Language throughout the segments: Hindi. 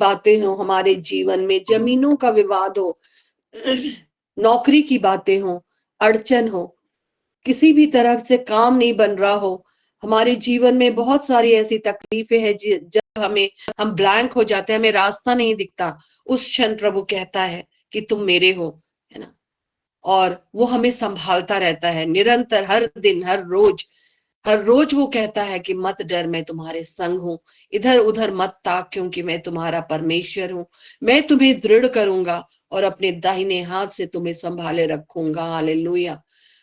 बातें हो हमारे जीवन में, जमीनों का विवाद हो, नौकरी की बातें हो, अड़चन हो, किसी भी तरह से काम नहीं बन रहा हो, हमारे जीवन में बहुत सारी ऐसी तकलीफें हैं जब हम ब्लैंक हो जाते हैं, हमें रास्ता नहीं दिखता, उस क्षण प्रभु कहता है कि तुम मेरे हो, है ना। और वो हमें संभालता रहता है निरंतर, हर दिन, हर रोज वो कहता है कि मत डर, मैं तुम्हारे संग हूं, इधर उधर मत ताक, क्योंकि मैं तुम्हारा परमेश्वर हूं, मैं तुम्हें दृढ़ करूंगा और अपने दाहिने हाथ से तुम्हें संभाले रखूंगा। हालेलुया।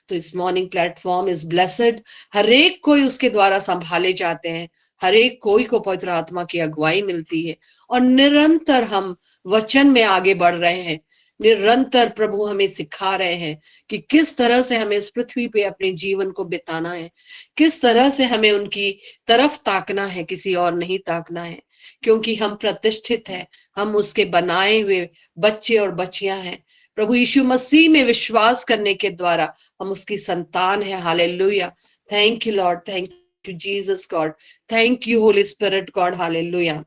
तो इस मॉर्निंग प्लेटफॉर्म इज ब्लेसेड, हर एक कोई उसके द्वारा संभाले जाते हैं, हर एक कोई को पवित्र आत्मा की अगुवाई मिलती है, और निरंतर हम वचन में आगे बढ़ रहे हैं। निरंतर प्रभु हमें सिखा रहे हैं कि किस तरह से हमें इस पृथ्वी पे अपने जीवन को बिताना है, किस तरह से हमें उनकी तरफ ताकना है, किसी और नहीं ताकना है, क्योंकि हम प्रतिष्ठित हैं, हम उसके बनाए हुए बच्चे और बच्चियां हैं। प्रभु यीशु मसीह में विश्वास करने के द्वारा हम उसकी संतान है। Hallelujah. Thank you Lord, thank you Jesus God, thank you holy spirit God. Hallelujah.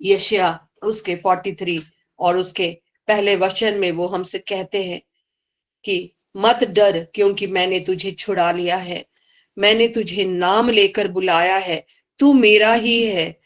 यशाया उसके 43 और उसके पहले वचन में वो हमसे कहते हैं कि मत डर, क्योंकि मैंने तुझे छुड़ा लिया है, मैंने तुझे नाम लेकर बुलाया है, तू मेरा ही है।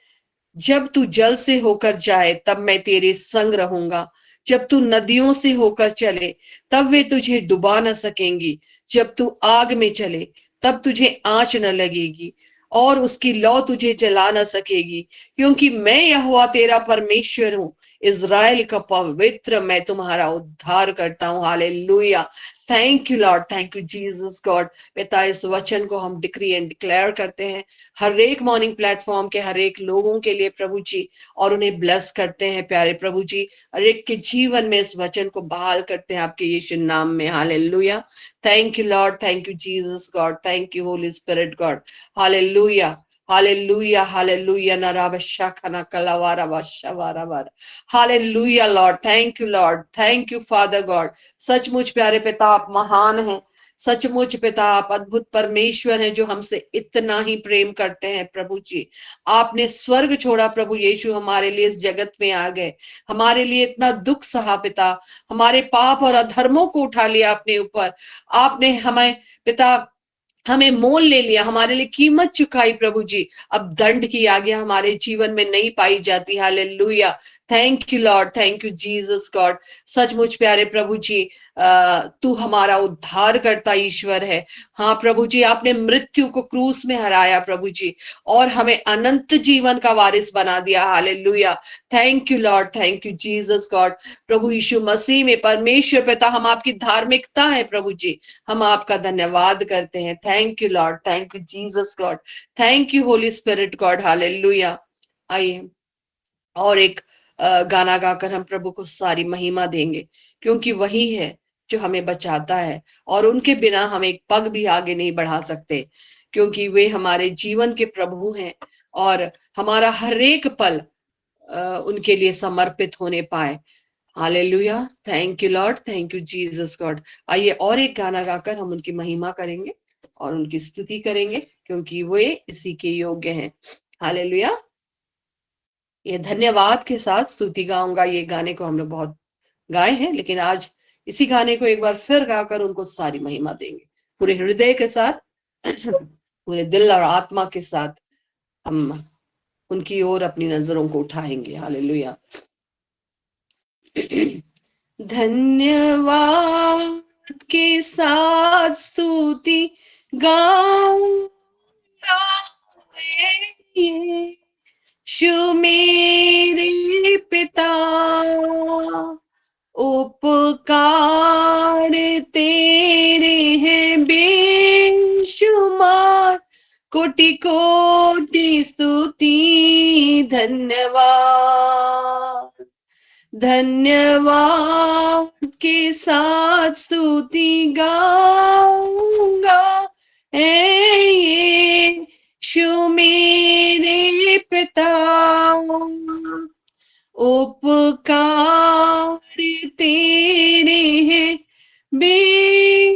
जब तू जल से होकर जाए तब मैं तेरे संग रहूंगा, जब तू नदियों से होकर चले तब वे तुझे डुबा न सकेंगी, जब तू आग में चले तब तुझे आंच न लगेगी और उसकी लौ तुझे जला न सकेगी, क्योंकि मैं यहोवा तेरा परमेश्वर हूँ, इज़राइल का पवित्र, मैं तुम्हारा उद्धार करता हूँ। Hallelujah. Thank you Lord, thank you Jesus God. पिता, इस वचन को हम डिक्री एंड डिक्लेयर करते हैं हर एक मॉर्निंग प्लेटफॉर्म के हर एक लोगों के लिए प्रभु जी, और उन्हें ब्लेस करते हैं प्यारे प्रभु जी, हर एक के जीवन में इस वचन को बहाल करते हैं आपके यीशु नाम में। Hallelujah. Thank you Lord, thank you Jesus God, thank you holy spirit God. Hallelujah, hallelujah, hallelujah. नराबशा खना कलावारा वारा वारा। Hallelujah Lord, thank you Lord, thank you father God. सचमुच प्यारे पिता आप महान हैं, सचमुच पिता आप अद्भुत परमेश्वर हैं, जो हमसे इतना ही प्रेम करते हैं प्रभु जी। आपने स्वर्ग छोड़ा प्रभु यीशु, हमारे लिए इस जगत में आ गए, हमारे लिए इतना दुख सहा पिता, हमारे पाप और अधर्मों को उठा लिया अपने ऊपर, आपने हमें पिता, हमें मोल ले लिया, हमारे लिए कीमत चुकाई प्रभु जी। अब दंड की आज्ञा हमारे जीवन में नहीं पाई जाती। Hallelujah. Thank you Lord, thank you Jesus God. सचमुच प्यारे प्रभु जी, तू हमारा उद्धार करता ईश्वर है। हाँ प्रभु जी, आपने मृत्यु को क्रूस में हराया प्रभु जी, और हमें अनंत जीवन का वारिस बना दिया। Hallelujah. Thank you Lord, thank you Jesus God. प्रभु यीशु मसीह में परमेश्वर पिता हम आपकी धार्मिकता है प्रभु जी, हम आपका धन्यवाद करते हैं। Thank you Lord, thank you Jesus God, thank you holy spirit God. Hallelujah. आइए और एक गाना गाकर हम प्रभु को सारी महिमा देंगे, क्योंकि वही है जो हमें बचाता है, और उनके बिना हम एक पग भी आगे नहीं बढ़ा सकते, क्योंकि वे हमारे जीवन के प्रभु हैं, और हमारा हर एक पल उनके लिए समर्पित होने पाए। Hallelujah. Thank you Lord, thank you Jesus God. आइए और एक गाना गाकर हम उनकी महिमा करेंगे और उनकी स्तुति करेंगे, क्योंकि वे इसी के योग्य हैं। हालेलुया। ये धन्यवाद के साथ स्तुति गाऊंगा, ये गाने को हम लोग बहुत गाए हैं, लेकिन आज इसी गाने को एक बार फिर गाकर उनको सारी महिमा देंगे पूरे हृदय के साथ, पूरे दिल और आत्मा के साथ हम उनकी ओर अपनी नजरों को उठाएंगे। हालेलुया। धन्यवाद के साथ स्तुति गाऊंगा, यीशु मेरे पिता, उपकार तेरे हैं बेशुमार, कोटि कोटि स्तुति धन्यवाद। धन्यवाद के साथ स्तुति गाऊंगा, यीशु मेरे पिता, उपकार तेरे हैं बेशुमार,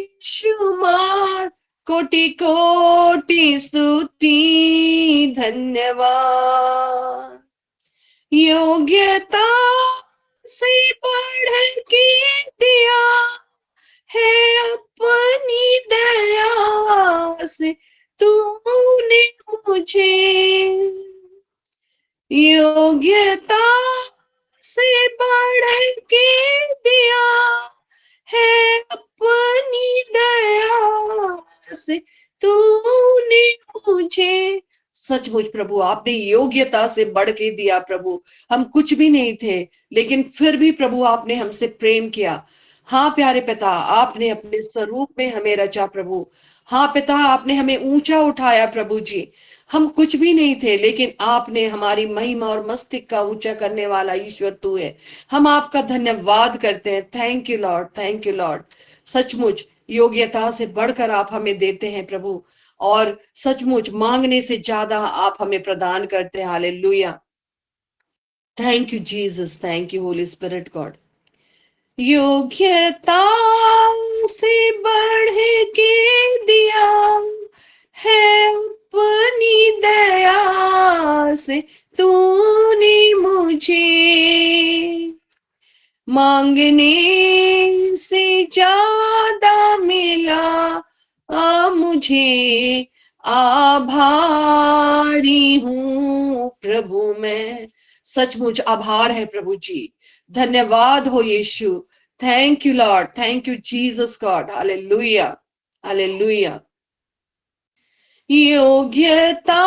कोटि कोटि स्तुति धन्यवाद। योग्यता से बढ़ के दिया है अपनी दया से तूने मुझे, योग्यता से बढ़ के दिया है अपनी दया से तूने मुझे। सचमुच प्रभु आपने योग्यता से बढ़ के दिया प्रभु। हम कुछ भी नहीं थे, लेकिन फिर भी प्रभु आपने हमसे प्रेम किया। हाँ प्यारे पिता, आपने अपने स्वरूप में हमें रचा प्रभु। हाँ पिता, आपने हमें ऊंचा उठाया प्रभु जी। हम कुछ भी नहीं थे, लेकिन आपने हमारी महिमा और मस्तिष्क का ऊंचा करने वाला ईश्वर तू है। हम आपका धन्यवाद करते हैं। Thank you Lord, thank you Lord. सचमुच योग्यता से बढ़कर आप हमें देते हैं प्रभु, और सचमुच मांगने से ज्यादा आप हमें प्रदान करते हैं। Hallelujah. Thank you Jesus, thank you holy spirit God. योग्यता से बढ़ के दिया है अपनी दया से तूने मुझे, मांगने से ज्यादा मिला मुझे, आभारी हूँ प्रभु मैं। सचमुच आभार है प्रभु जी। धन्यवाद हो यीशु। Thank you Lord, thank you Jesus God. Hallelujah, hallelujah. योग्यता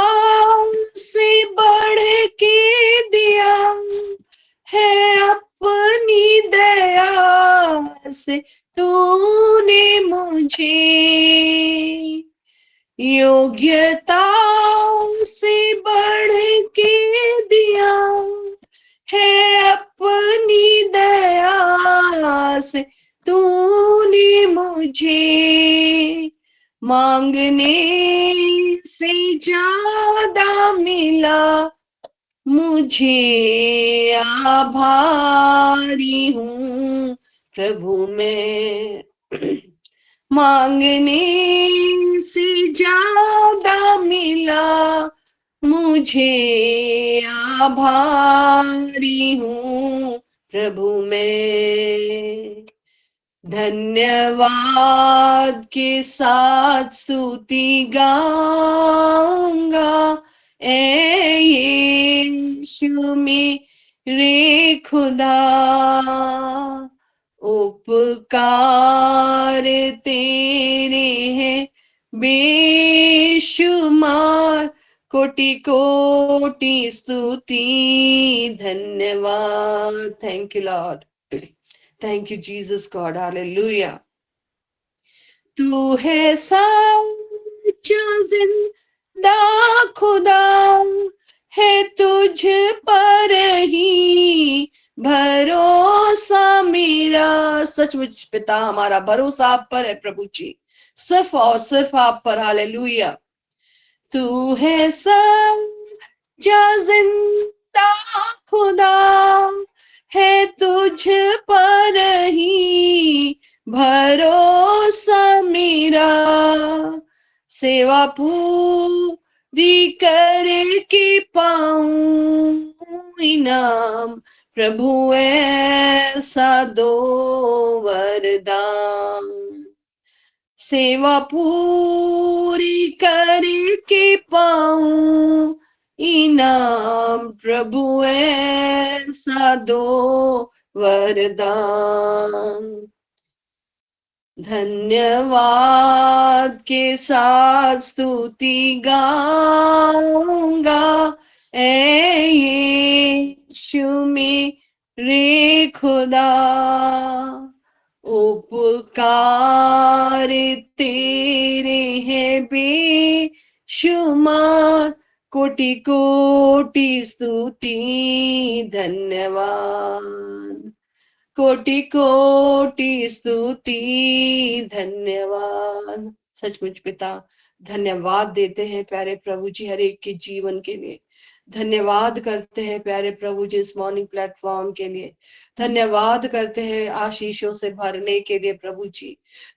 से बढ़ के दिया है अपनी दया से तूने मुझे, योग्यता से बढ़ के दिया है अपनी दया से तूने मुझे, मांगने से ज्यादा मिला मुझे, आभारी हूँ प्रभु मैं। मांगने से ज्यादा मिला मुझे, आभारी हूँ प्रभु मैं। धन्यवाद के साथ स्तुति गाऊंगा ए यीशु मेरे खुदा, उपकार तेरे हैं बेशुमार, कोटि कोटि स्तुति धन्यवाद। Thank you Lord, thank you Jesus God. Hallelujah. तू है सच्चा जिंदा खुदा, है तुझ पर ही भरोसा मेरा। सचमुच पिता, हमारा भरोसा आप पर है प्रभु जी, सिर्फ और सिर्फ आप पर। हालेलुया। तू है सच्चा जिंदा खुदा, है तुझ पर ही भरोसा मेरा, सेवा पूरी करके पाऊं इनाम, प्रभु ऐसा दो वरदान, सेवा पूरी करके पाऊं इनाम, प्रभु ऐसा दो वरदान। धन्यवाद के साथ स्तुति गाऊंगा ए यीशु मेरे खुदा, उपकार तेरे हैं बेशुमार, कोटि कोटि स्तुति धन्यवाद, कोटि कोटि स्तुति धन्यवाद। सचमुच पिता, धन्यवाद देते हैं प्यारे प्रभु जी हर एक के जीवन के लिए। धन्यवाद करते हैं प्यारे प्रभु जी इस मॉर्निंग प्लेटफॉर्म के लिए। धन्यवाद करते हैं आशीषों से भरने के लिए प्रभु जी।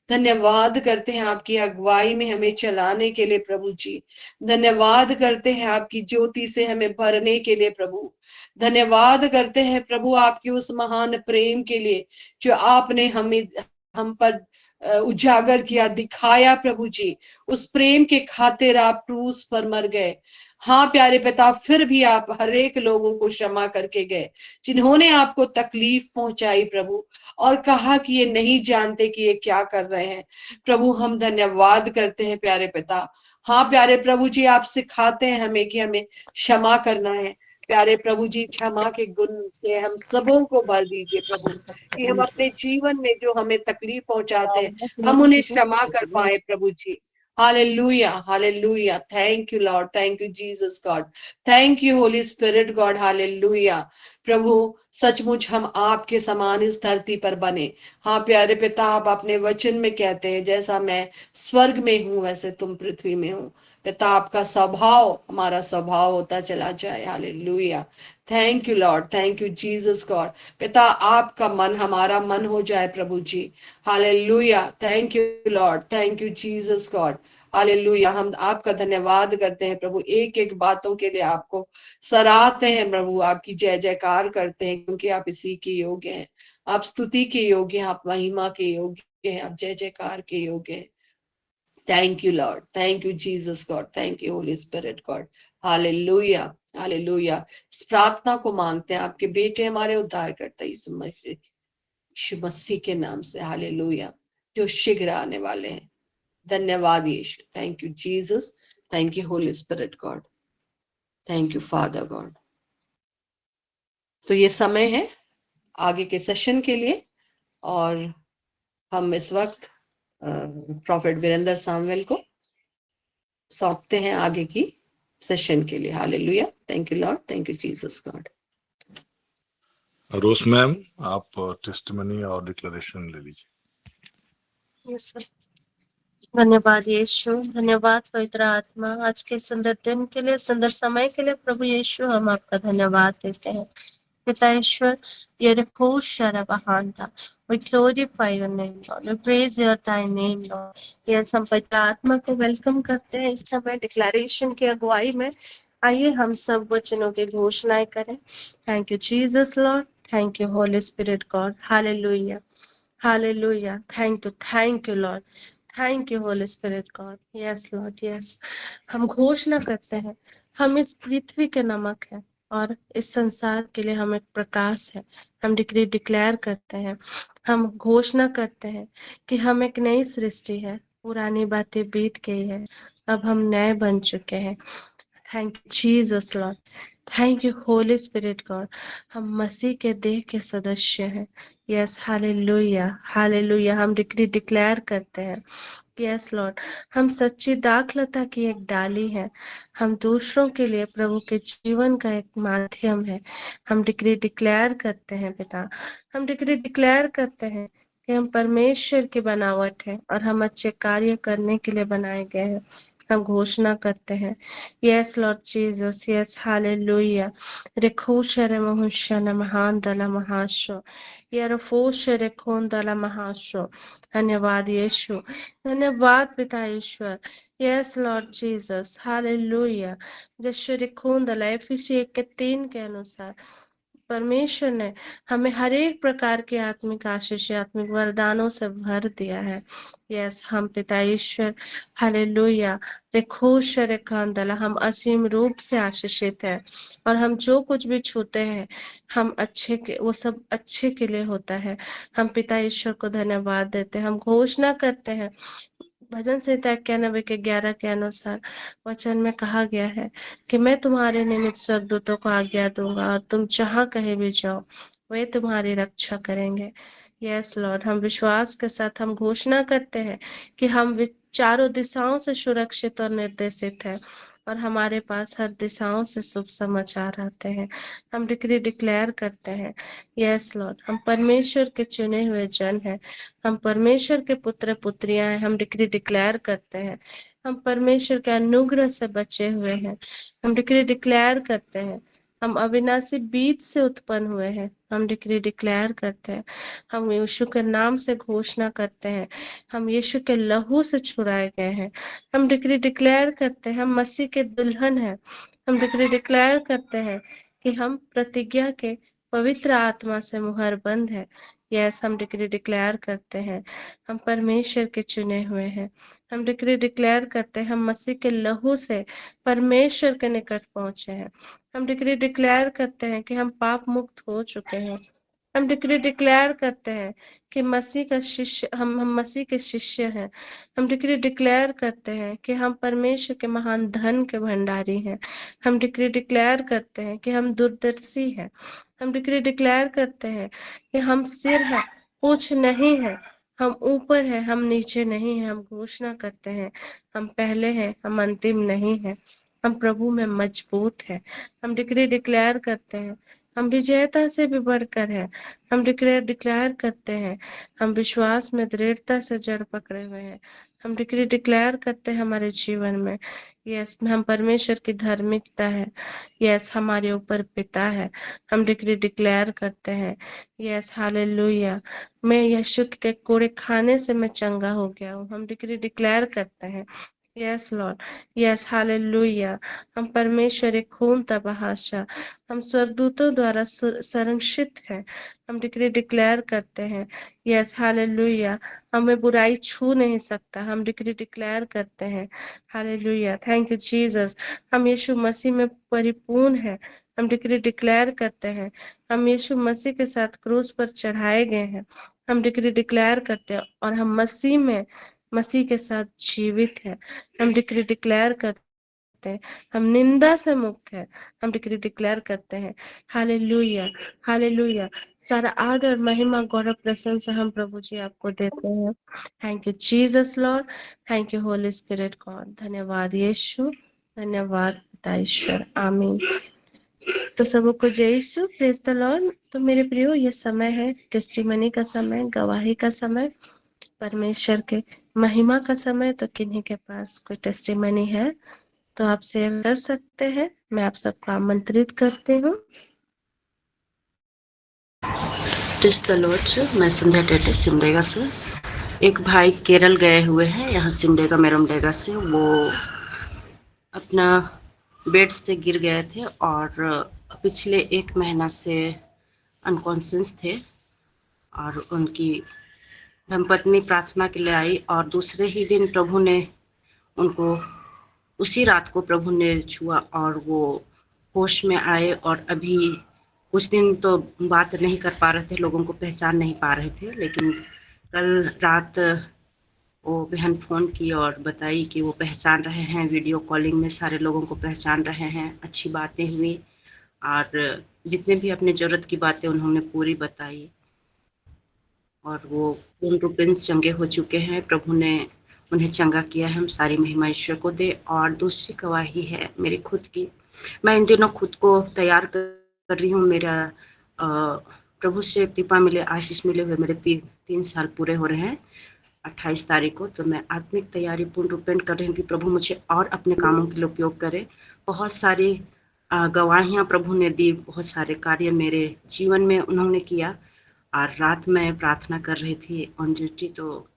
धन्यवाद करते हैं आपकी अगुवाई में हमें चलाने के लिए प्रभु जी। धन्यवाद करते हैं आपकी ज्योति से हमें भरने के लिए प्रभु। धन्यवाद करते हैं प्रभु आपकी उस महान प्रेम के लिए जो आपने हम पर उजागर किया, दिखाया प्रभु जी। उस प्रेम के खातिर आप क्रूस पर मर गए। हाँ प्यारे पिता, फिर भी आप हर एक लोगों को क्षमा करके गए जिन्होंने आपको तकलीफ पहुंचाई प्रभु, और कहा कि ये नहीं जानते कि ये क्या कर रहे हैं। प्रभु हम धन्यवाद करते हैं प्यारे पिता। हाँ प्यारे प्रभु जी, आप सिखाते हैं हमें कि हमें क्षमा करना है। प्यारे प्रभु जी, क्षमा के गुण से हम सबों को भर दीजिए प्रभु, कि हम अपने जीवन में जो हमें तकलीफ पहुंचाते हैं हम उन्हें क्षमा कर पाए प्रभु जी। Hallelujah, hallelujah. Thank you, Lord. Thank you, Jesus, God. Thank you, Holy Spirit, God. Hallelujah. प्रभु सचमुच हम आपके समान इस धरती पर बने। हाँ प्यारे पिता, आप अपने वचन में कहते हैं जैसा मैं स्वर्ग में हूं वैसे तुम पृथ्वी में हो। पिता, आपका स्वभाव हमारा स्वभाव होता चला जाए। Hallelujah. Thank you Lord, thank you Jesus God. पिता, आपका मन हमारा मन हो जाए प्रभु जी। Hallelujah. Thank you Lord, thank you Jesus God. Hallelujah. हम आपका धन्यवाद करते हैं प्रभु, एक एक बातों के लिए आपको सराहते हैं प्रभु, आपकी जय जयकार करते हैं, क्योंकि आप इसी के योग्य हैं। आप स्तुति के योग्य हैं, आप महिमा के योग्य हैं, आप जय जयकार के योग्य हैं। Thank you, Lord. Thank you, Jesus God. Thank you, Holy Spirit God. Hallelujah. Hallelujah. इस प्रार्थना को मांगते हैं आपके बेटे हमारे उद्धार करता यीशु मसीह के नाम से। हालेलुया, जो शीघ्र आने वाले हैं। धन्यवाद यीशु। Thank you Jesus. Thank you holy spirit God. Thank you father God. तो ये समय है आगे के सेशन के लिए, और हम इस वक्त प्रॉफेट वीरेंद्र सामुएल को सौंपते हैं आगे की सेशन के लिए। Hallelujah. Thank you Lord, thank you Jesus God. Rose ma'am, आप टेस्टिमनी और डिक्लेरेशन ले लीजिए। Yes sir. धन्यवाद यीशु, धन्यवाद पवित्र आत्मा, आज के सुंदर दिन के लिए, सुंदर समय के लिए प्रभु यीशु हम आपका धन्यवाद देते हैं। पिता ईश्वर, we glorify your name Lord, we praise your thy name Lord। Yes, हम पवित्र आत्मा को वेलकम करते हैं इस समय डिक्लेरेशन की अगुवाई में। आइए हम सब वचनों की घोषणाएं करें। Thank you Jesus Lord, thank you holy spirit God. Hallelujah, hallelujah. Thank you Lord, thank you holy spirit God. Yes Lord, yes. हम घोषणा करते हैं हम इस पृथ्वी के नमक हैं और इस संसार के लिए हम एक प्रकाश है। हम डिक्री डिक्लेयर करते हैं, हम घोषणा करते हैं कि हम एक नई सृष्टि है, पुरानी बातें बीत गई है, अब हम नए बन चुके हैं। Thank you Jesus Lord, thank you holy spirit God. हम मसीह के देह के सदस्य हैं। Yes, hallelujah, hallelujah. हम डिक्री डिक्लेयर करते हैं, यस लॉर्ड, हम सच्ची दाखलता की एक डाली है। हम दूसरों के लिए प्रभु के जीवन का एक माध्यम है। हम डिक्री डिक्लेयर करते हैं पिता, हम डिक्री डिक्लेयर करते हैं कि हम परमेश्वर की बनावट है और हम अच्छे कार्य करने के लिए बनाए गए हैं। हम घोषणा करते हैं, yes Lord Jesus, yes, hallelujah. रेखोशर महुशन महान दला महाशो, यरफोशर खोन दला महाशो। धन्यवाद यीशु, धन्यवाद पिता ईश्वर। Yes Lord Jesus, hallelujah. जश्वर खून दला एफिसी 1:3 के अनुसार परमेश्वर ने हमें हर एक प्रकार के आत्मिक आशीष, आत्मिक वरदानों से भर दिया है। यस, हम पिता ईश्वर, हालेलुया, रेखोशर कांदला, हम असीम रूप से आशीषित हैं और हम जो कुछ भी छूते हैं हम अच्छे के, वो सब अच्छे के लिए होता है। हम पिता ईश्वर को धन्यवाद देते हैं। हम घोषणा करते हैं भजन संहिता 91 के 11 के अनुसार वचन में कहा गया है कि मैं तुम्हारे निमित्त स्वर्गदूतों को आज्ञा दूंगा और तुम जहां कहीं भी जाओ वे तुम्हारी रक्षा करेंगे। यस लॉर्ड, हम विश्वास के साथ हम घोषणा करते हैं कि हम चारों दिशाओं से सुरक्षित और निर्देशित हैं और हमारे पास हर दिशाओं से शुभ समाचार आते हैं। हम डिक्री डिक्लेयर करते हैं, यस लॉर्ड, हम परमेश्वर के चुने हुए जन हैं, हम परमेश्वर के पुत्र पुत्रियां हैं। हम डिक्री डिक्लेयर करते हैं, हम परमेश्वर के अनुग्रह से बचे हुए हैं। हम डिक्री डिक्लेयर करते हैं, हम अविनाशी बीज से उत्पन्न हुए हैं। हम डिक्री डिक्लेयर करते हैं, हम यीशु के नाम से घोषणा करते हैं, हम यीशु के लहू से छुड़ाए गए हैं। हम डिक्री डिक्लेयर करते हैं, हम मसीह के दुल्हन हैं। हम डिक्री डिक्लेयर करते हैं कि हम प्रतिज्ञा के पवित्र आत्मा से मुहर बंद है। यस, हम डिक्री डिक्लेयर करते हैं, हम परमेश्वर के चुने हुए हैं। हम डिक्री डिक्लेयर करते हैं, हम मसीह के लहू से परमेश्वर के निकट पहुंचे हैं। हम डिक्री डिक्लेयर करते हैं कि हम पाप मुक्त हो चुके हैं। हम डिक्री डिक्लेयर करते हैं कि मसीह का शिष्य हम मसीह के शिष्य हैं। हम डिक्री डिक्लेयर करते हैं कि हम परमेश्वर के महान धन के भंडारी हैं। हम डिक्री डिक्लेयर करते हैं कि हम दूरदर्शी हैं। हम डिक्री डिक्लेयर करते हैं कि हम सिर हैं, पूछ नहीं है, हम ऊपर हैं, हम नीचे नहीं हैं। हम घोषणा करते हैं, हम पहले हैं, हम अंतिम नहीं हैं। हम प्रभु में मजबूत हैं। हम डिक्री डिक्लेयर करते हैं, हम विजेता से भी बढ़कर हैं। हम डिक्लेयर करते हैं, हम विश्वास में दृढ़ता से जड़ पकड़े हुए हैं। हम डिक्री डिक्लेयर करते हैं हमारे जीवन में, यस, हम परमेश्वर की धार्मिकता है, यस, हमारे ऊपर पिता है। हम डिक्री डिक्लेयर करते हैं, यस, हालेलुया, मैं यीशु के कोड़े खाने से मैं चंगा हो गया हूँ। हम डिक्री डिक्लेयर करते हैं, यस लॉर्ड, यस, हालेलुया, हम परमेश्वर एक खून तबादला, हम स्वर्गदूतों द्वारा संरक्षित हैं। हम डिक्री डिक्लेयर करते हैं, यस, हालेलुया, हमें बुराई छू नहीं सकता। हम डिक्री डिक्लेयर करते हैं, हालेलुया, थैंक यू जीसस, हम यीशु मसीह में परिपूर्ण हैं। हम डिक्री डिक्लेयर करते हैं, हम यीशु मसीह के साथ क्रूस पर चढ़ाए गए हैं। हम डिक्री डिक्लेयर करते हैं और हम मसीह के साथ जीवित हैं। हम डिक्री डिक्लेयर करते हैं, हम निंदा से मुक्त हैं। हम डिक्री डिक्लेयर करते हैं, हालेलुया, हालेलुया, सारा आदर महिमा गौरव प्रशंसा हम प्रभु जी आपको देते हैं। Thank you Jesus Lord, thank you holy spirit God. धन्यवाद यीशु, धन्यवाद पिता ईश्वर, आमीन। तो सबको जय यीशु, प्रेज द लॉर्ड। तो मेरे प्रियो, ये समय है टेस्टिमनी का समय, गवाही का समय, परमेश्वर के महिमा का समय। तो किन्हीं के पास कोई टेस्टिमनी है तो आप शेयर कर सकते हैं, मैं आप सबको आमंत्रित करती हूँ। Praise the Lord. मैं संध्या टेटे सिमडेगा से। एक भाई केरल गए हुए हैं, यहाँ सिमडेगा मेरमडेगा से। वो अपना बेड से गिर गए थे और पिछले 1 महीना से अनकॉन्शियस थे और उनकी धर्मपत्नी प्रार्थना के लिए आई और दूसरे ही दिन प्रभु ने उनको, उसी रात को प्रभु ने छुआ और वो होश में आए। और अभी कुछ दिन तो बात नहीं कर पा रहे थे, लोगों को पहचान नहीं पा रहे थे, लेकिन कल रात वो बहन फ़ोन की और बताई कि वो पहचान रहे हैं, वीडियो कॉलिंग में सारे लोगों को पहचान रहे हैं। अच्छी बातें हुई और जितने भी अपनी ज़रूरत की बातें उन्होंने पूरी बताई और वो पूर्ण रूपेण चंगे हो चुके हैं। प्रभु ने उन्हें चंगा किया है, हम सारी महिमा ईश्वर को दे। और दूसरी गवाही है मेरी खुद की। मैं इन दिनों खुद को तैयार कर रही हूँ। मेरा प्रभु से कृपा मिले, आशीष मिले हुए मेरे 3 साल पूरे हो रहे हैं 28 तारीख को। तो मैं आत्मिक तैयारी पूर्ण रूपेण कर रही हूँ कि प्रभु मुझे और अपने कामों के लिए उपयोग करे। बहुत सारी गवाहियाँ प्रभु ने दी, बहुत सारे कार्य मेरे जीवन में उन्होंने किया। और रात में प्रार्थना कर रही थी ऑन ड्यूटी, तो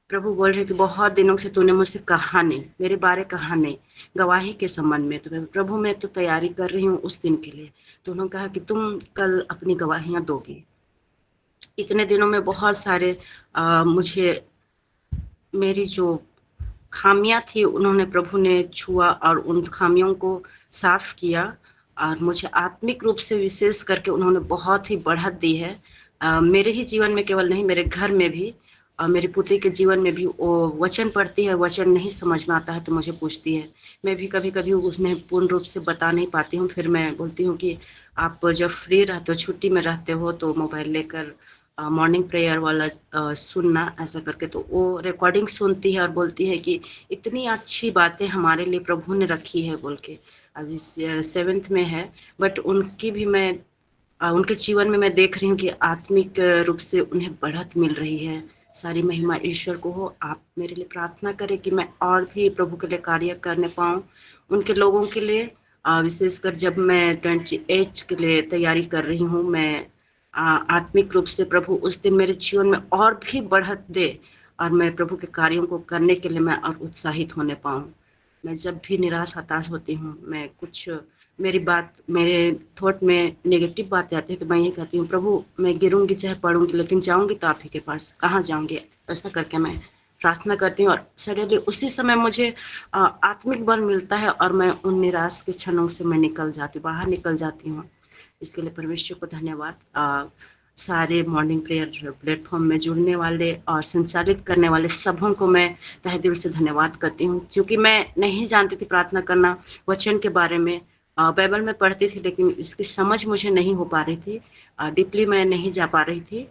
प्रभु बोल रहे कि बहुत दिनों से तूने मुझसे कहा नहीं, मेरे बारे कहा नहीं गवाही के संबंध में। तो प्रभु मैं तो तैयारी कर रही हूँ उस दिन के लिए। तो उन्होंने कहा कि तुम कल अपनी गवाहियाँ दोगी। इतने दिनों में बहुत सारे मुझे मेरी जो खामियां थी उन्होंने प्रभु ने छुआ और उन खामियों को साफ किया। और मुझे आत्मिक रूप से विशेष करके उन्होंने बहुत ही बढ़त दी है। मेरे ही जीवन में केवल नहीं, मेरे घर में भी और मेरी पुत्री के जीवन में भी। वो वचन पढ़ती है, वचन नहीं समझ में आता है तो मुझे पूछती है। मैं भी कभी कभी उसने पूर्ण रूप से बता नहीं पाती हूँ। फिर मैं बोलती हूँ कि आप जब फ्री रहते हो, छुट्टी में रहते हो, तो मोबाइल लेकर मॉर्निंग प्रेयर वाला सुनना ऐसा करके, तो वो रिकॉर्डिंग सुनती है और बोलती है कि इतनी अच्छी बातें हमारे लिए प्रभु ने रखी है बोल के। अभी 7th में है, बट उनकी भी मैं उनके जीवन में मैं देख रही हूँ कि आत्मिक रूप से उन्हें बढ़त मिल रही है। सारी महिमा ईश्वर को हो। आप मेरे लिए प्रार्थना करें कि मैं और भी प्रभु के लिए कार्य करने पाऊँ, उनके लोगों के लिए। विशेषकर जब मैं 28 के लिए तैयारी कर रही हूँ, मैं आत्मिक रूप से प्रभु उस दिन मेरे जीवन में और भी बढ़त दे और मैं प्रभु के कार्यों को करने के लिए मैं और उत्साहित होने पाऊँ। मैं जब भी निराश हताश होती हूँ, मैं कुछ मेरे थॉट में नेगेटिव बातें आती है, तो मैं ये कहती हूँ, प्रभु मैं गिरूंगी चाहे पढ़ूंगी, लेकिन जाऊंगी तो आप ही के पास। कहाँ जाऊंगी? ऐसा करके मैं प्रार्थना करती हूँ और सडनली उसी समय मुझे आत्मिक बल मिलता है और मैं उन निराश के क्षणों से मैं बाहर निकल जाती हूँ। इसके लिए परमेश्वर को धन्यवाद। सारे मॉर्निंग प्रेयर प्लेटफॉर्म में जुड़ने वाले और संचालित करने वाले सबों को मैं तहे दिल से धन्यवाद करती हूँ, क्योंकि मैं नहीं जानती थी प्रार्थना करना वचन के बारे में। बाइबल में पढ़ती थी, लेकिन इसकी समझ मुझे नहीं हो पा रही थी, डीपली मैं नहीं जा पा रही थी।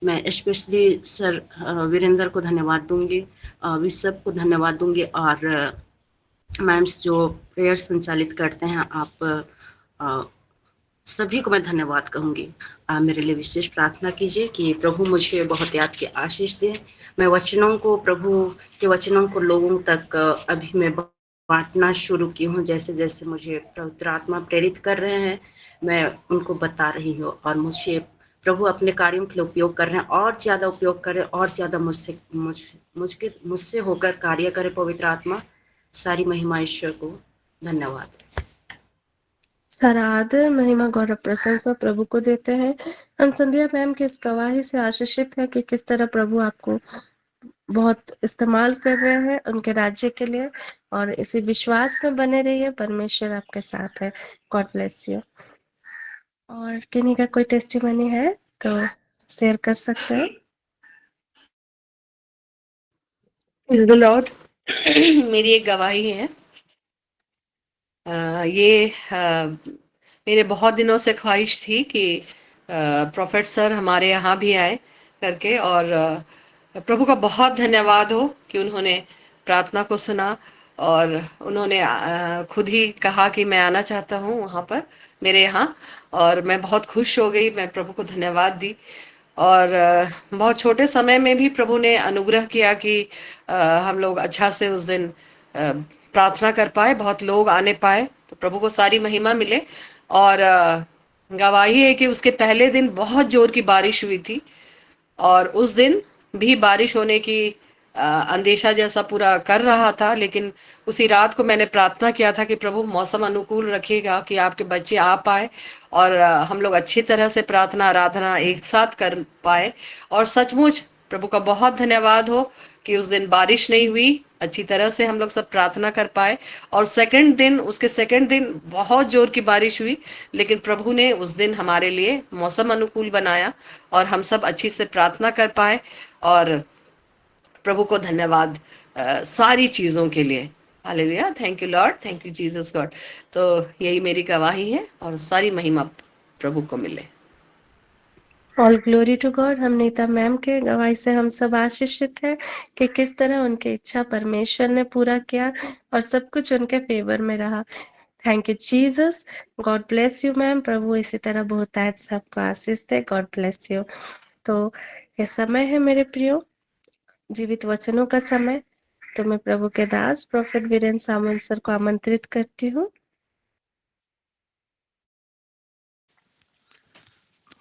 मैं स्पेशली सर वीरेंद्र को धन्यवाद दूंगी, विशप को धन्यवाद दूंगी, और मैम्स जो प्रेयर संचालित करते हैं, आप सभी को मैं धन्यवाद कहूँगी। मेरे लिए विशेष प्रार्थना कीजिए कि प्रभु मुझे बहुत याद की आशीष दे। मैं वचनों को, प्रभु के वचनों को लोगों तक अभी मैं बांटना शुरू की हूँ। जैसे जैसे मुझे पवित्र आत्मा प्रेरित कर रहे हैं, मैं उनको बता रही हूँ, और मुझे प्रभु अपने कार्यों के लिए उपयोग कर रहे हैं, और ज़्यादा उपयोग करें, और ज़्यादा मुझसे होकर कार्य करे पवित्र आत्मा। सारी महिमा ईश्वर को। धन्यवाद। सारा आदर, महिमा, गौरव, प्रशंसा प्रभु को देते हैं। हम संध्या मैम की इस गवाही से आशीषित है कि किस तरह प्रभु आपको बहुत इस्तेमाल कर रहे हैं उनके राज्य के लिए, और इसी विश्वास में बने रहिए, परमेश्वर आपके साथ है। God bless you. और किन्हीं का कोई टेस्टिमनी है तो शेयर कर सकते हैं। Praise the Lord। मेरी एक गवाही है। ये मेरे बहुत दिनों से ख्वाहिश थी कि प्रोफेट सर हमारे यहाँ भी आए करके, और प्रभु का बहुत धन्यवाद हो कि उन्होंने प्रार्थना को सुना, और उन्होंने खुद ही कहा कि मैं आना चाहता हूँ वहाँ पर मेरे यहाँ, और मैं बहुत खुश हो गई। मैं प्रभु को धन्यवाद दी, और बहुत छोटे समय में भी प्रभु ने अनुग्रह किया कि हम लोग अच्छा से उस दिन प्रार्थना कर पाए, बहुत लोग आने पाए, तो प्रभु को सारी महिमा मिले। और गवाही है कि उसके पहले दिन बहुत जोर की बारिश हुई थी, और उस दिन भी बारिश होने की अंदेशा जैसा पूरा कर रहा था, लेकिन उसी रात को मैंने प्रार्थना किया था कि प्रभु मौसम अनुकूल रखिएगा कि आपके बच्चे आ पाए, और हम लोग अच्छी तरह से प्रार्थना आराधना एक साथ कर पाए। और सचमुच प्रभु का बहुत धन्यवाद हो कि उस दिन बारिश नहीं हुई, अच्छी तरह से हम लोग सब प्रार्थना कर पाए। और उसके सेकंड दिन बहुत जोर की बारिश हुई, लेकिन प्रभु ने उस दिन हमारे लिए मौसम अनुकूल बनाया, और हम सब अच्छी से प्रार्थना कर पाए। और प्रभु को धन्यवाद सारी चीजों के लिए। Hallelujah. Thank you Lord, thank you Jesus God. तो यही मेरी गवाही है, और सारी महिमा प्रभु को मिले। All glory to God. हम नीता मैम के गवाही से हम सब आशीषित हैं कि किस तरह उनकी इच्छा परमेश्वर ने पूरा किया और सब कुछ उनके फेवर में रहा। Thank you Jesus. God bless you ma'am. प्रभु इसी तरह बहुत सबको आशीष दे। God bless you. तो ये समय है मेरे प्रियो, जीवित वचनों का समय। तो मैं प्रभु के दास प्रोफेट वीरेंद्र सामुएल सर को आमंत्रित करती हूँ।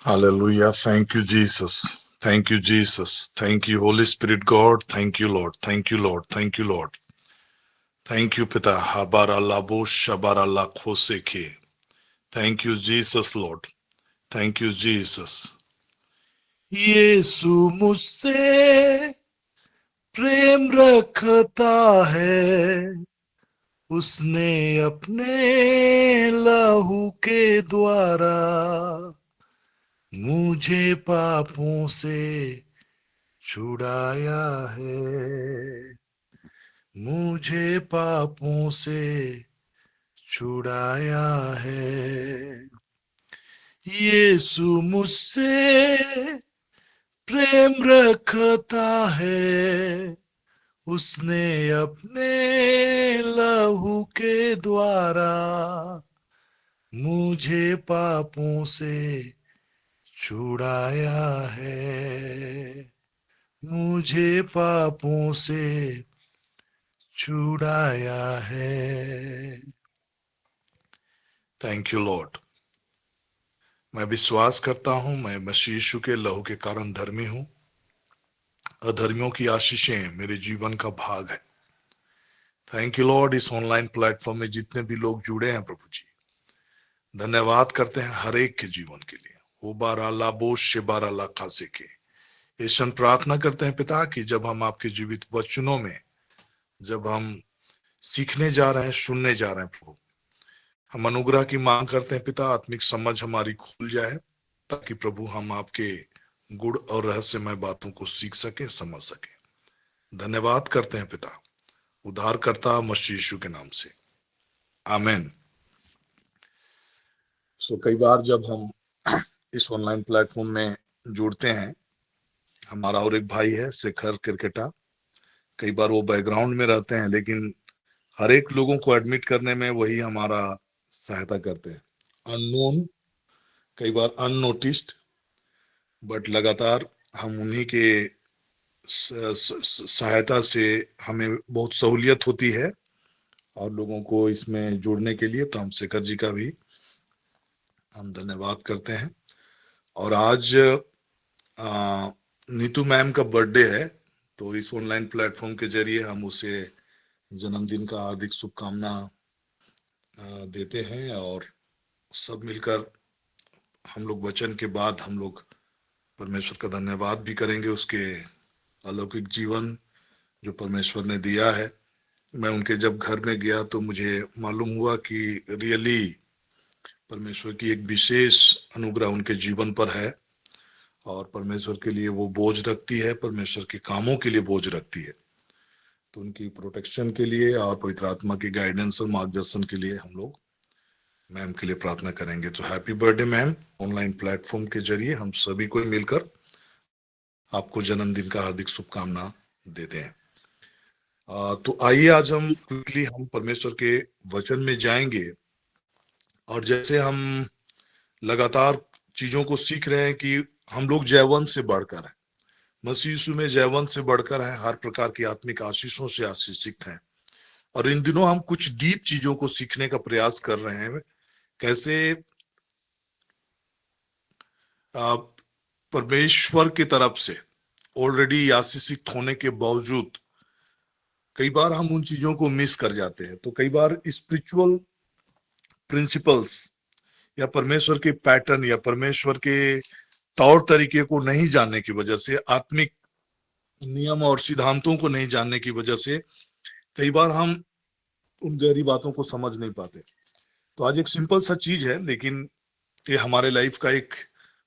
Hallelujah. Thank you, Jesus. Thank you, Jesus. Thank you, Holy Spirit God. Thank you, Lord. Thank you, Lord. Thank you, Lord. Thank you, Pita. Habaralabo shabaralakhoseke. Thank you, Jesus, Lord. Thank you, Jesus. यीशु मुझसे प्रेम रखता है, उसने अपने लहू के द्वारा मुझे पापों से छुड़ाया है, मुझे पापों से छुड़ाया है। यीशु मुझसे प्रेम रखता है, उसने अपने लहू के द्वारा मुझे पापों से छुड़ाया है, मुझे पापों से छुड़ाया है। Thank you Lord. मैं विश्वास करता हूं मैं मसीह यीशु के लहू के कारण धर्मी हूं। अधर्मियों की आशीषें मेरे जीवन का भाग है। Thank you Lord. इस ऑनलाइन प्लेटफॉर्म में जितने भी लोग जुड़े हैं प्रभु जी, धन्यवाद करते हैं हर एक के जीवन के लिए। वो बारा लाबोश से बारा लाखा से के ईश्वर प्रार्थना करते हैं पिता कि जब हम आपके जीवित वचनों में जब हम सीखने जा रहे हैं, सुनने जा रहे हैं प्रभु, हम अनुग्रह की मांग करते हैं पिता, आत्मिक समझ हमारी खुल जाए ताकि प्रभु हम आपके गुड़ और रहस्यमय बातों को सीख सके, समझ सके। धन्यवाद करते हैं पिता, उद्धारकर्ता मसीह यीशु के नाम से, आमीन। कई बार जब हम इस ऑनलाइन प्लेटफॉर्म में जुड़ते हैं, हमारा और एक भाई है शेखर क्रिकेटा, कई बार वो बैकग्राउंड में रहते हैं लेकिन हर एक लोगों को एडमिट करने में वही हमारा सहायता करते हैं। अननोन, कई बार अननोटिस्ड, बट लगातार हम उन्हीं के सहायता से हमें बहुत सहूलियत होती है और लोगों को इसमें जुड़ने के लिए। तो हम शेखर जी का भी हम धन्यवाद करते हैं। और आज नीतू मैम का बर्थडे है, तो इस ऑनलाइन प्लेटफॉर्म के जरिए हम उसे जन्मदिन का हार्दिक शुभकामना देते हैं। और सब मिलकर हम लोग वचन के बाद हम लोग परमेश्वर का धन्यवाद भी करेंगे, उसके अलौकिक जीवन जो परमेश्वर ने दिया है। मैं उनके जब घर में गया तो मुझे मालूम हुआ कि रियली परमेश्वर की एक विशेष अनुग्रह उनके जीवन पर है और परमेश्वर के लिए वो बोझ रखती है, परमेश्वर के कामों के लिए बोझ रखती है। तो उनकी प्रोटेक्शन के लिए और पवित्र आत्मा की गाइडेंस और मार्गदर्शन के लिए हम लोग मैम के लिए प्रार्थना करेंगे। तो happy birthday ma'am. Online platform के जरिए हम सभी को मिलकर आपको जन्मदिन का हार्दिक शुभकामना देते हैं। तो आइए आज हम क्विकली हम परमेश्वर के वचन में जाएंगे। और जैसे हम लगातार चीजों को सीख रहे हैं कि हम लोग जयवंत से बढ़कर हैं, मसीह यीशु में जयवंत से बढ़कर हैं, हर प्रकार की आत्मिक आशीषों से आशीषित हैं। और इन दिनों हम कुछ डीप चीजों को सीखने का प्रयास कर रहे हैं, कैसे परमेश्वर की तरफ से ऑलरेडी आशीषित होने के बावजूद कई बार हम उन चीजों को मिस कर जाते हैं। तो कई बार स्पिरिचुअल प्रिंसिपल्स या परमेश्वर के पैटर्न या परमेश्वर के तौर तरीके को नहीं जानने की वजह से, आत्मिक नियम और सिद्धांतों को नहीं जानने की वजह से कई बार हम उन गहरी बातों को समझ नहीं पाते। तो आज एक सिंपल सा चीज है लेकिन ये हमारे लाइफ का एक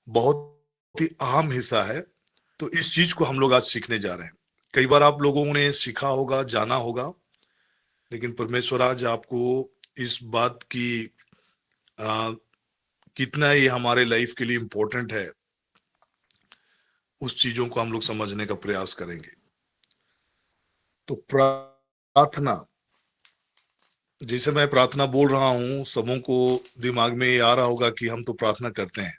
बहुत ही अहम हिस्सा है। तो इस चीज को हम लोग आज सीखने जा रहे हैं। कई बार आप लोगों ने सीखा होगा, जाना होगा, लेकिन परमेश्वर आज आपको इस बात की कितना ये हमारे लाइफ के लिए इंपॉर्टेंट है, उस चीजों को हम लोग समझने का प्रयास करेंगे। तो प्रार्थना, जैसे मैं प्रार्थना बोल रहा हूं, सबों को दिमाग में ये आ रहा होगा कि हम तो प्रार्थना करते हैं,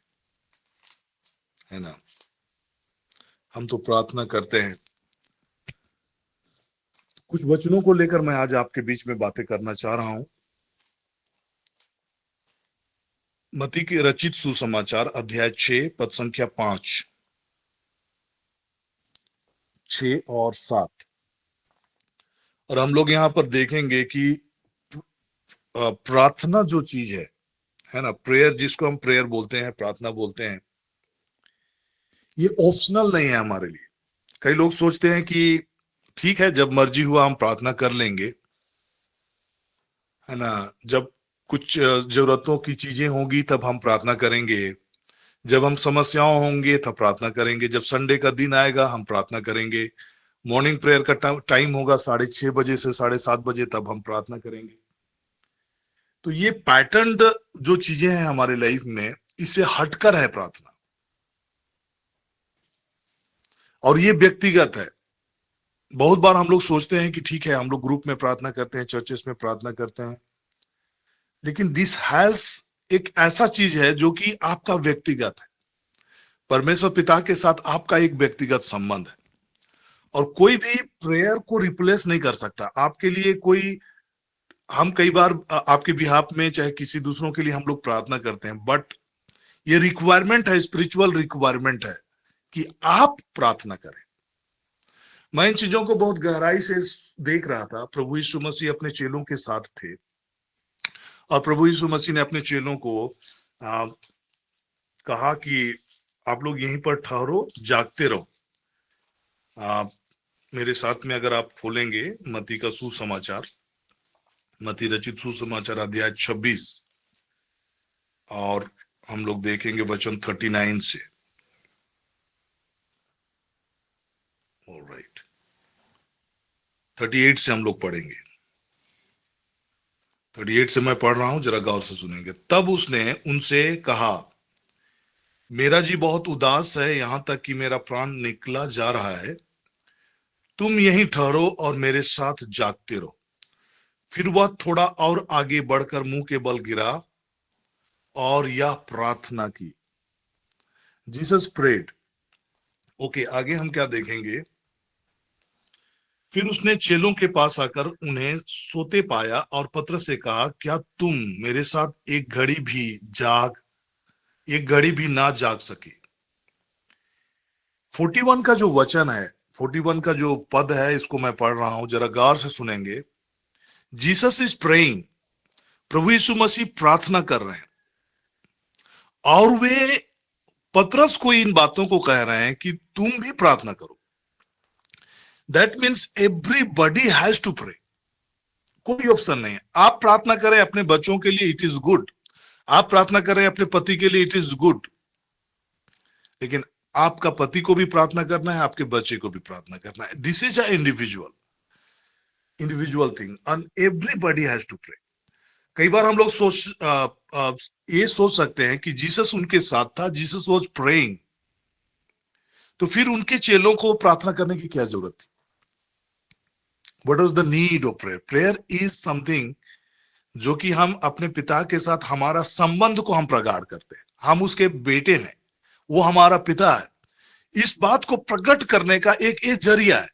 है ना, हम तो प्रार्थना करते हैं। कुछ वचनों को लेकर मैं आज आपके बीच में बातें करना चाह रहा हूं। मत्ती के रचित सुसमाचार अध्याय 6 पद संख्या 5, 6 और 7। और हम लोग यहां पर देखेंगे कि प्रार्थना जो चीज है ना, प्रेयर, जिसको हम प्रेयर बोलते हैं, प्रार्थना बोलते हैं, ये ऑप्शनल नहीं है हमारे लिए। कई लोग सोचते हैं कि ठीक है, जब मर्जी हुआ हम प्रार्थना कर लेंगे, है ना, जब कुछ जरूरतों की चीजें होंगी तब हम प्रार्थना करेंगे, जब हम समस्याओं होंगे तब प्रार्थना करेंगे, जब संडे का दिन आएगा हम प्रार्थना करेंगे, मॉर्निंग प्रेयर का टाइम होगा 6:30 बजे से 7:30 बजे, तब हम प्रार्थना करेंगे। तो ये पैटर्न जो चीजें हैं हमारे लाइफ में, इससे हटकर है प्रार्थना, और ये व्यक्तिगत है। बहुत बार हम लोग सोचते हैं कि ठीक है, हम लोग ग्रुप में प्रार्थना करते हैं, चर्चेस में प्रार्थना करते हैं, लेकिन दिस हैज एक ऐसा चीज है जो कि आपका व्यक्तिगत है। परमेश्वर पिता के साथ आपका एक व्यक्तिगत संबंध है, और कोई भी प्रेयर को रिप्लेस नहीं कर सकता आपके लिए। कोई, हम कई बार आपके बिहाफ में चाहे किसी दूसरों के लिए हम लोग प्रार्थना करते हैं, बट ये रिक्वायरमेंट है, स्पिरिचुअल रिक्वायरमेंट है कि आप प्रार्थना करें। मैं इन चीजों को बहुत गहराई से देख रहा था। प्रभु यीशु मसीह अपने चेलों के साथ थे, और प्रभु यीशु मसीह ने अपने चेलों को कहा कि आप लोग यहीं पर ठहरो, जागते रहो। मेरे साथ में अगर आप खोलेंगे मत्ती का सुसमाचार, मत्ती रचित सुसमाचार अध्याय 26, और हम लोग देखेंगे वचन 39 से। ऑलराइट, 38 से हम लोग पढ़ेंगे। 38 से मैं पढ़ रहा हूं, जरा गौर से सुनेंगे। तब उसने उनसे कहा, मेरा जी बहुत उदास है, यहां तक कि मेरा प्राण निकला जा रहा है। तुम यहीं ठहरो और मेरे साथ जागते रहो। फिर वह थोड़ा और आगे बढ़कर मुंह के बल गिरा और यह प्रार्थना की। Jesus prayed. ओके, आगे हम क्या देखेंगे? फिर उसने चेलों के पास आकर उन्हें सोते पाया और पतरस से कहा, क्या तुम मेरे साथ एक घड़ी भी ना जाग सके? 41 का जो वचन है, 41 का जो पद है, इसको मैं पढ़ रहा हूं, जरा गौर से सुनेंगे। जीसस इज प्रेइंग, प्रभु यीशु मसीह प्रार्थना कर रहे हैं, और वे पतरस को इन बातों को कह रहे हैं कि तुम भी प्रार्थना करो। That means everybody has to pray. कोई ऑप्शन नहीं है। आप प्रार्थना करें अपने बच्चों के लिए, इट इज गुड। आप प्रार्थना करें अपने पति के लिए, इट इज गुड। लेकिन आपका पति को भी प्रार्थना करना है, आपके बच्चे को भी प्रार्थना करना है। This is a individual thing, and everybody has to pray. कई बार हम लोग ये सोच सकते हैं कि जीसस उनके साथ था, जीसस वाज प्रेइंग, तो फिर उनके चेलों को प्रार्थना करने की क्या जरूरत थी? What was the need of prayer? Prayer is something जो कि हम अपने पिता के साथ हमारा संबंध को हम प्रगाढ़ करते हैं। हम उसके बेटे हैं, वो हमारा पिता है। इस बात को प्रकट करने का एक जरिया है।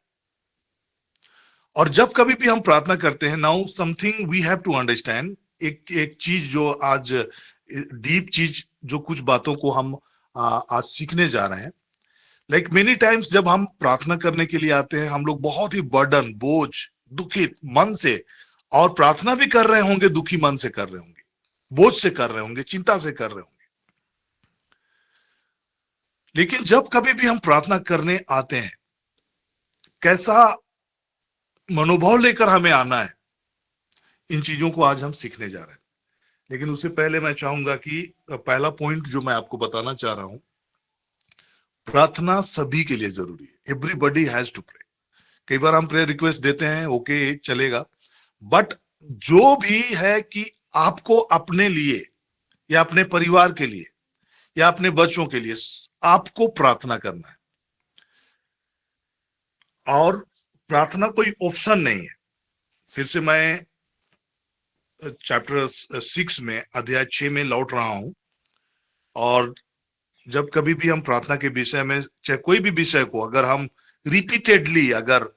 और जब कभी भी हम प्रार्थना करते हैं, now something we have to understand, एक चीज जो आज डीप चीज, जो कुछ बातों को हम आज सीखने जा रहे हैं। लाइक मेनी टाइम्स जब हम प्रार्थना करने के लिए आते हैं, हम लोग बहुत ही बर्डन, बोझ, दुखित मन से, और प्रार्थना भी कर रहे होंगे, दुखी मन से कर रहे होंगे, बोझ से कर रहे होंगे, चिंता से कर रहे होंगे। लेकिन जब कभी भी हम प्रार्थना करने आते हैं, कैसा मनोभाव लेकर हमें आना है, इन चीजों को आज हम सीखने जा रहे हैं। लेकिन उससे पहले मैं चाहूंगा कि पहला पॉइंट जो मैं आपको बताना चाह रहा हूं, प्रार्थना सभी के लिए जरूरी है। Everybody has to pray. कई बार हम प्रेयर रिक्वेस्ट देते हैं, ओके चलेगा, बट जो भी है कि आपको अपने लिए या अपने परिवार के लिए या अपने बच्चों के लिए आपको प्रार्थना करना है। और प्रार्थना कोई ऑप्शन नहीं है। फिर से मैं चैप्टर 6 में, अध्याय 6 में लौट रहा हूं। और जब कभी भी हम प्रार्थना के विषय में, चाहे कोई भी विषय को अगर हम रिपीटेडली अगर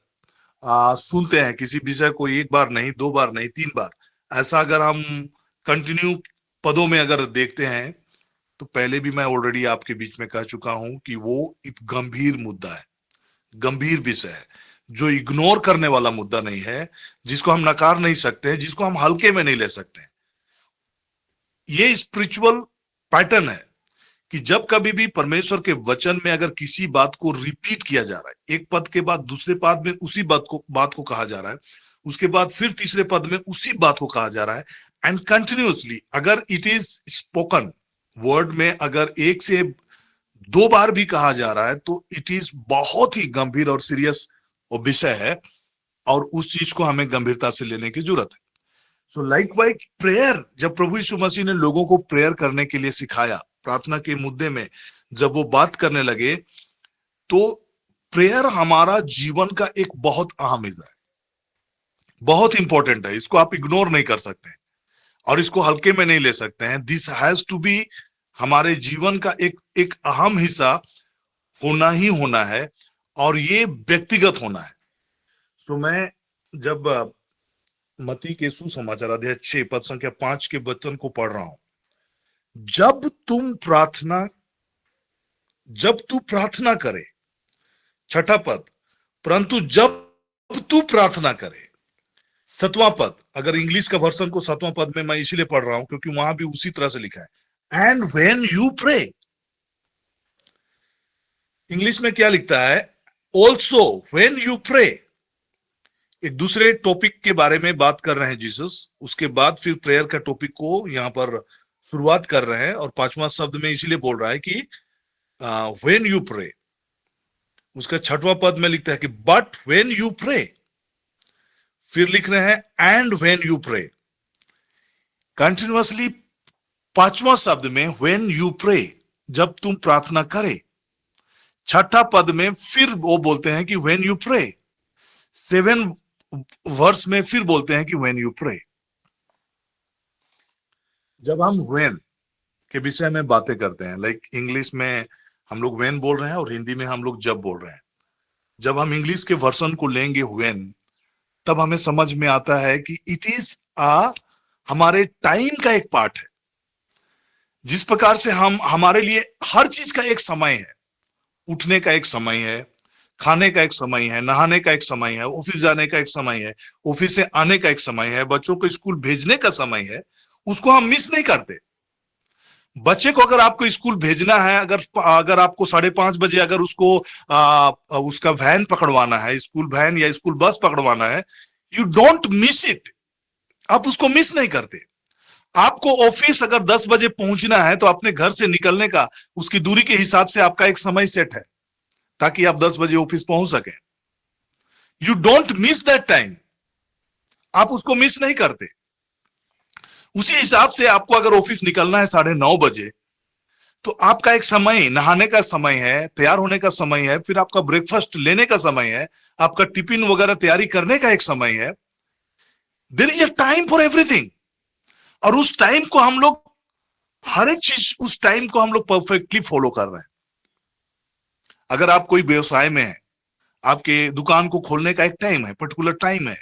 सुनते हैं, किसी विषय को एक बार नहीं, 2 बार नहीं, 3 बार, ऐसा अगर हम कंटिन्यू पदों में अगर देखते हैं, तो पहले भी मैं ऑलरेडी आपके बीच में कह चुका हूं कि वो एक गंभीर मुद्दा है, गंभीर विषय है, जो इग्नोर करने वाला मुद्दा नहीं है, जिसको हम नकार नहीं सकते, जिसको हम हल्के में नहीं ले सकते। ये स्पिरिचुअल पैटर्न है कि जब कभी भी परमेश्वर के वचन में अगर किसी बात को रिपीट किया जा रहा है, एक पद के बाद दूसरे पद में उसी बात को कहा जा रहा है, उसके बाद फिर तीसरे पद में उसी बात को कहा जा रहा है, एंड कंटिन्यूअसली अगर इट इज स्पोकन वर्ड में अगर 1 से 2 बार भी कहा जा रहा है, तो इट इज बहुत ही गंभीर और सीरियस विषय है, और उस चीज को हमें गंभीरता से लेने की जरूरत है। सो लाइकवाइज प्रेयर, जब प्रभु यीशु मसीह ने लोगों को प्रेयर करने के लिए सिखाया, प्रार्थना के मुद्दे में जब वो बात करने लगे, तो प्रेयर हमारा जीवन का एक बहुत अहम हिस्सा है, बहुत इंपॉर्टेंट है। इसको आप इग्नोर नहीं कर सकते हैं और इसको हल्के में नहीं ले सकते हैं। दिस हैज टू बी हमारे जीवन का एक अहम हिस्सा होना ही होना है, और ये व्यक्तिगत होना है। सो मैं जब मत्ती के सुसमाचार अध्याय 6 पद संख्या 5 के वचन को पढ़ रहा हूं, जब तू प्रार्थना करे, छठा पद, परंतु जब तू प्रार्थना करे, सातवां पद, अगर इंग्लिश का वर्सन को सातवां पद में मैं इसीलिए पढ़ रहा हूं क्योंकि वहां भी उसी तरह से लिखा है, and when you pray. English में क्या लिखता है, ऑल्सो व्हेन यू प्रे। एक दूसरे टॉपिक के बारे में बात कर रहे हैं जीसस, उसके बाद फिर प्रेयर का टॉपिक को यहां पर शुरुआत कर रहे हैं, और पांचवा शब्द में इसीलिए बोल रहा है कि व्हेन यू प्रे। उसका छठवां पद में लिखता है कि बट व्हेन यू प्रे, फिर लिख रहे हैं and when you pray. Continuously पांचवा शब्द में व्हेन यू प्रे, जब तुम प्रार्थना करे। छठा पद में फिर वो बोलते हैं कि व्हेन यू प्रे। 7 वर्स में फिर बोलते हैं कि व्हेन यू प्रे। जब हम व्हेन के विषय में बातें करते हैं, लाइक इंग्लिश में हम लोग व्हेन बोल रहे हैं और हिंदी में हम लोग जब बोल रहे हैं, जब हम इंग्लिश के वर्सन को लेंगे व्हेन, तब हमें समझ में आता है कि इट इज हमारे टाइम का एक पार्ट है। जिस प्रकार से हमारे लिए हर चीज का एक समय है, उठने का एक समय है, खाने का एक समय है, नहाने का एक समय है, ऑफिस जाने का एक समय है, ऑफिस से आने का एक समय है, बच्चों को स्कूल भेजने का समय है, उसको हम मिस नहीं करते। बच्चे को अगर आपको स्कूल भेजना है, अगर आपको 5:30 बजे अगर उसको उसका वैन पकड़वाना है, स्कूल वैन या स्कूल बस पकड़वाना है, यू डोंट मिस इट, आप उसको मिस नहीं करते। आपको ऑफिस अगर 10 बजे पहुंचना है, तो अपने घर से निकलने का उसकी दूरी के हिसाब से आपका एक समय सेट है ताकि आप 10 बजे ऑफिस पहुंच सके। You don't miss that time, आप उसको मिस नहीं करते। उसी हिसाब से आपको अगर ऑफिस निकलना है 9:30 बजे, तो आपका एक समय, नहाने का समय है, तैयार होने का समय है, फिर आपका ब्रेकफास्ट लेने का समय है, आपका टिफिन वगैरह तैयारी करने का एक समय है। There is a time for everything. और उस टाइम को हम लोग, हर एक चीज, उस टाइम को हम लोग परफेक्टली फॉलो कर रहे हैं। अगर आप कोई व्यवसाय में है, आपके दुकान को खोलने का एक टाइम है, पर्टिकुलर टाइम है,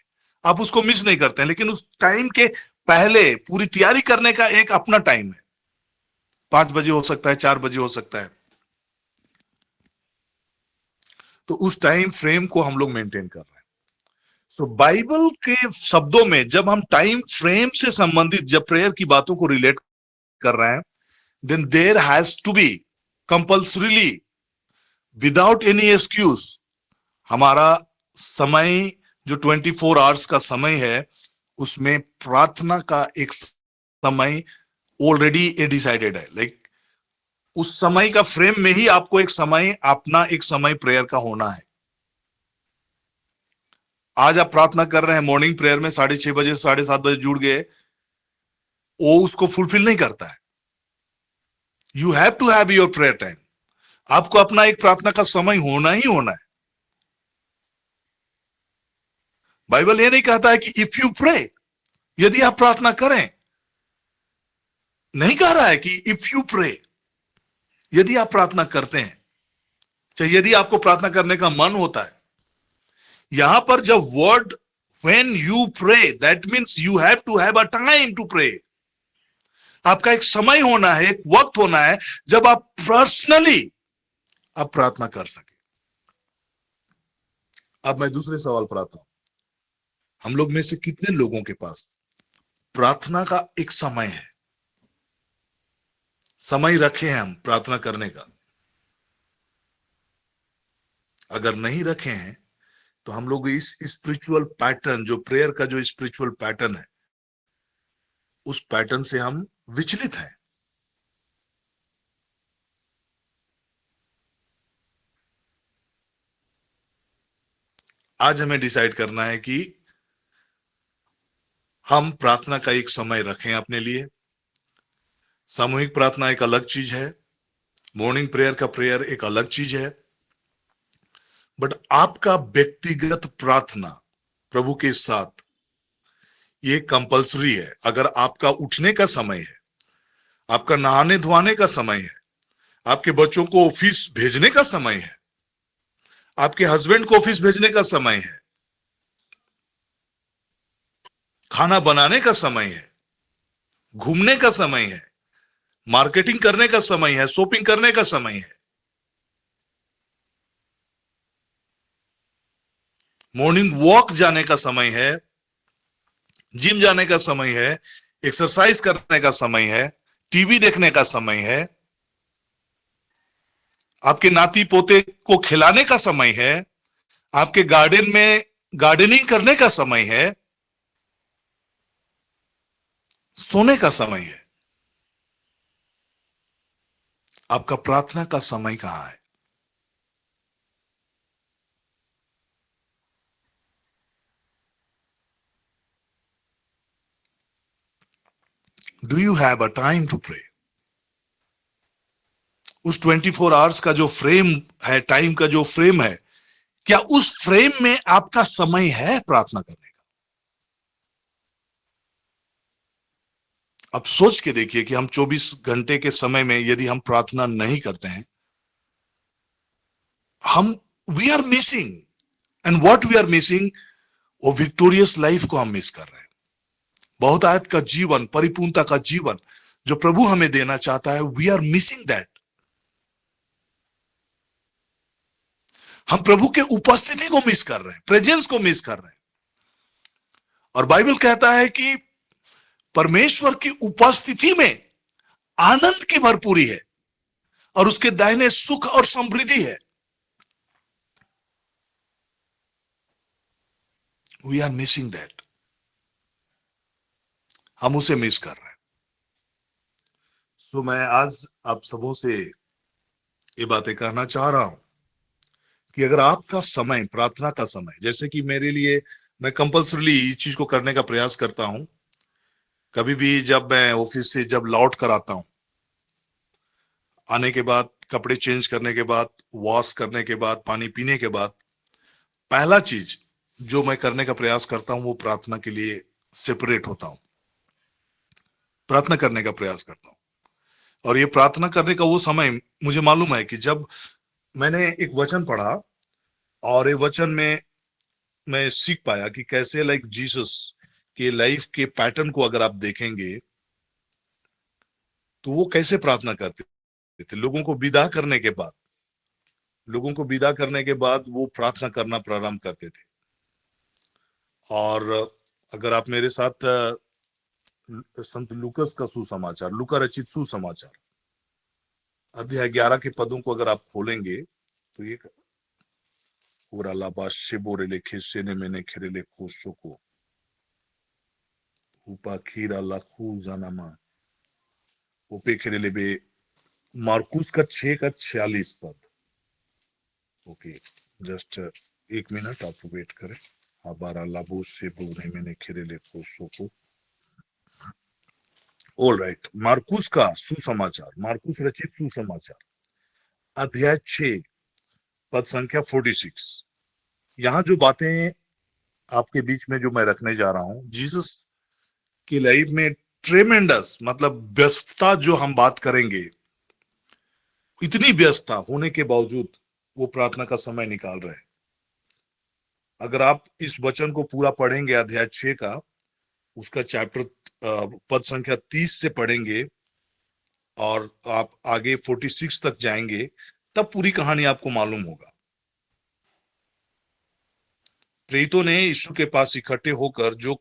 आप उसको मिस नहीं करते हैं, लेकिन उस टाइम के पहले पूरी तैयारी करने का एक अपना टाइम है। 5 बजे हो सकता है, 4 बजे हो सकता है। तो उस टाइम फ्रेम को हम लोग मेंटेन कर रहे हैं। सो बाइबल के शब्दों में जब हम टाइम फ्रेम से संबंधित जब प्रेयर की बातों को रिलेट कर रहे हैं, then there has to be compulsorily, without any excuse, हमारा समय जो 24 आवर्स का समय है, उसमें प्रार्थना का एक समय ऑलरेडी डिसाइडेड है। लाइक उस समय का फ्रेम में ही आपको एक समय, अपना एक समय प्रेयर का होना है। आज आप प्रार्थना कर रहे हैं मॉर्निंग प्रेयर में 6:30 बजे, 7:30 बजे जुड़ गए, वो उसको फुलफिल नहीं करता है। You have to have your prayer time. आपको अपना एक प्रार्थना का समय होना ही होना है। बाइबल ये नहीं कहता है कि इफ यू प्रे, यदि आप प्रार्थना करें, नहीं कह रहा है कि इफ यू प्रे, यदि आप प्रार्थना करते हैं, चाहे यदि आपको प्रार्थना करने का मन होता है। यहां पर जब word when you pray, that means you have to have a time to pray. आपका एक समय होना है, एक वक्त होना है जब आप पर्सनली आप प्रार्थना कर सके। अब मैं दूसरे सवाल पर आता हूं। हम लोग में से कितने लोगों के पास प्रार्थना का एक समय है, समय रखे हैं हम प्रार्थना करने का? अगर नहीं रखे हैं तो हम लोग इस स्पिरिचुअल पैटर्न, जो प्रेयर का जो स्पिरिचुअल पैटर्न है, उस पैटर्न से हम विचलित हैं। आज हमें डिसाइड करना है कि हम प्रार्थना का एक समय रखें अपने लिए। सामूहिक प्रार्थना एक अलग चीज है, मॉर्निंग प्रेयर का प्रेयर एक अलग चीज है, बट आपका व्यक्तिगत प्रार्थना प्रभु के साथ ये कंपल्सरी है। अगर आपका उठने का समय है, आपका नहाने धोने का समय है, आपके बच्चों को ऑफिस भेजने का समय है, आपके हस्बैंड को ऑफिस भेजने का समय है, खाना बनाने का समय है, घूमने का समय है, मार्केटिंग करने का समय है, शॉपिंग करने का समय है, मॉर्निंग वॉक जाने का समय है, जिम जाने का समय है, एक्सरसाइज करने का समय है, टीवी देखने का समय है, आपके नाती पोते को खिलाने का समय है, आपके गार्डन में गार्डनिंग करने का समय है, सोने का समय है। आपका प्रार्थना का समय कहां है? Do you have a time to pray? उस 24 आवर्स का जो फ्रेम है, टाइम का जो फ्रेम है, क्या उस फ्रेम में आपका समय है प्रार्थना करने का? अब सोच के देखिए कि हम 24 घंटे के समय में यदि हम प्रार्थना नहीं करते हैं, हम we are missing, and what we are missing, वो विक्टोरियस लाइफ को हम मिस कर रहे हैं। बहुतायत का जीवन, परिपूर्णता का जीवन जो प्रभु हमें देना चाहता है, वी आर मिसिंग दैट। हम प्रभु के उपस्थिति को मिस कर रहे हैं, प्रेजेंस को मिस कर रहे हैं। और बाइबल कहता है कि परमेश्वर की उपस्थिति में आनंद की भरपूरी है और उसके दाहिने सुख और समृद्धि है। We are missing that. हम उसे मिस कर रहे हैं। सो मैं आज आप सबों से ये बातें कहना चाह रहा हूं कि अगर आपका समय, प्रार्थना का समय, जैसे कि मेरे लिए, मैं कंपल्सरीली इस चीज को करने का प्रयास करता हूं। कभी भी जब मैं ऑफिस से जब लौट कर आता हूं, आने के बाद, कपड़े चेंज करने के बाद, वॉश करने के बाद, पानी पीने के बाद, पहला चीज जो मैं करने का प्रयास करता हूं वो प्रार्थना के लिए सेपरेट होता हूं, प्रार्थना करने का प्रयास करता हूं। और ये प्रार्थना करने का वो समय मुझे मालूम है कि जब मैंने एक वचन पढ़ा और ये वचन में मैं सीख पाया कि कैसे लाइक जीसस के लाइफ के पैटर्न को अगर आप देखेंगे तो वो कैसे प्रार्थना करते थे। लोगों को विदा करने के बाद वो प्रार्थना करना प्रारंभ करते थे। और अगर आप मेरे साथ संत लूकस का सुसमाचार, लूका रचित सुसमाचार अध्याय 11 के पदों को अगर आप खोलेंगे तो ये पूरा लाबाश बोरेले खेसेने मैंने खेरेले खोशो को उपा खीरा लाखू जानामा उपे खेरेले बे, मार्कुस का 6 का 46 पद। ओके, जस्ट एक मिनट आप वेट करें। हमारा लाबो से बोरे मैंने खेरेले खोशो को। ऑल राइट, मार्कुस का सुसमाचार, मार्कुस रचित सुसमाचार अध्याय 6 पद संख्या 46। यहां जो बातें आपके बीच में जो मैं रखने जा रहा हूं, जीसस की लाइफ में ट्रेमेंडस, मतलब व्यस्तता जो हम बात करेंगे, इतनी व्यस्तता होने के बावजूद वो प्रार्थना का समय निकाल रहे हैं। अगर आप इस वचन को पूरा पढ़ेंगे, अध्याय 6 का, उसका चैप्टर पद संख्या 30 से पढ़ेंगे और आप आगे 46 तक जाएंगे, तब पूरी कहानी आपको मालूम होगा। प्रेरितों ने यीशु के पास इकट्ठे होकर जो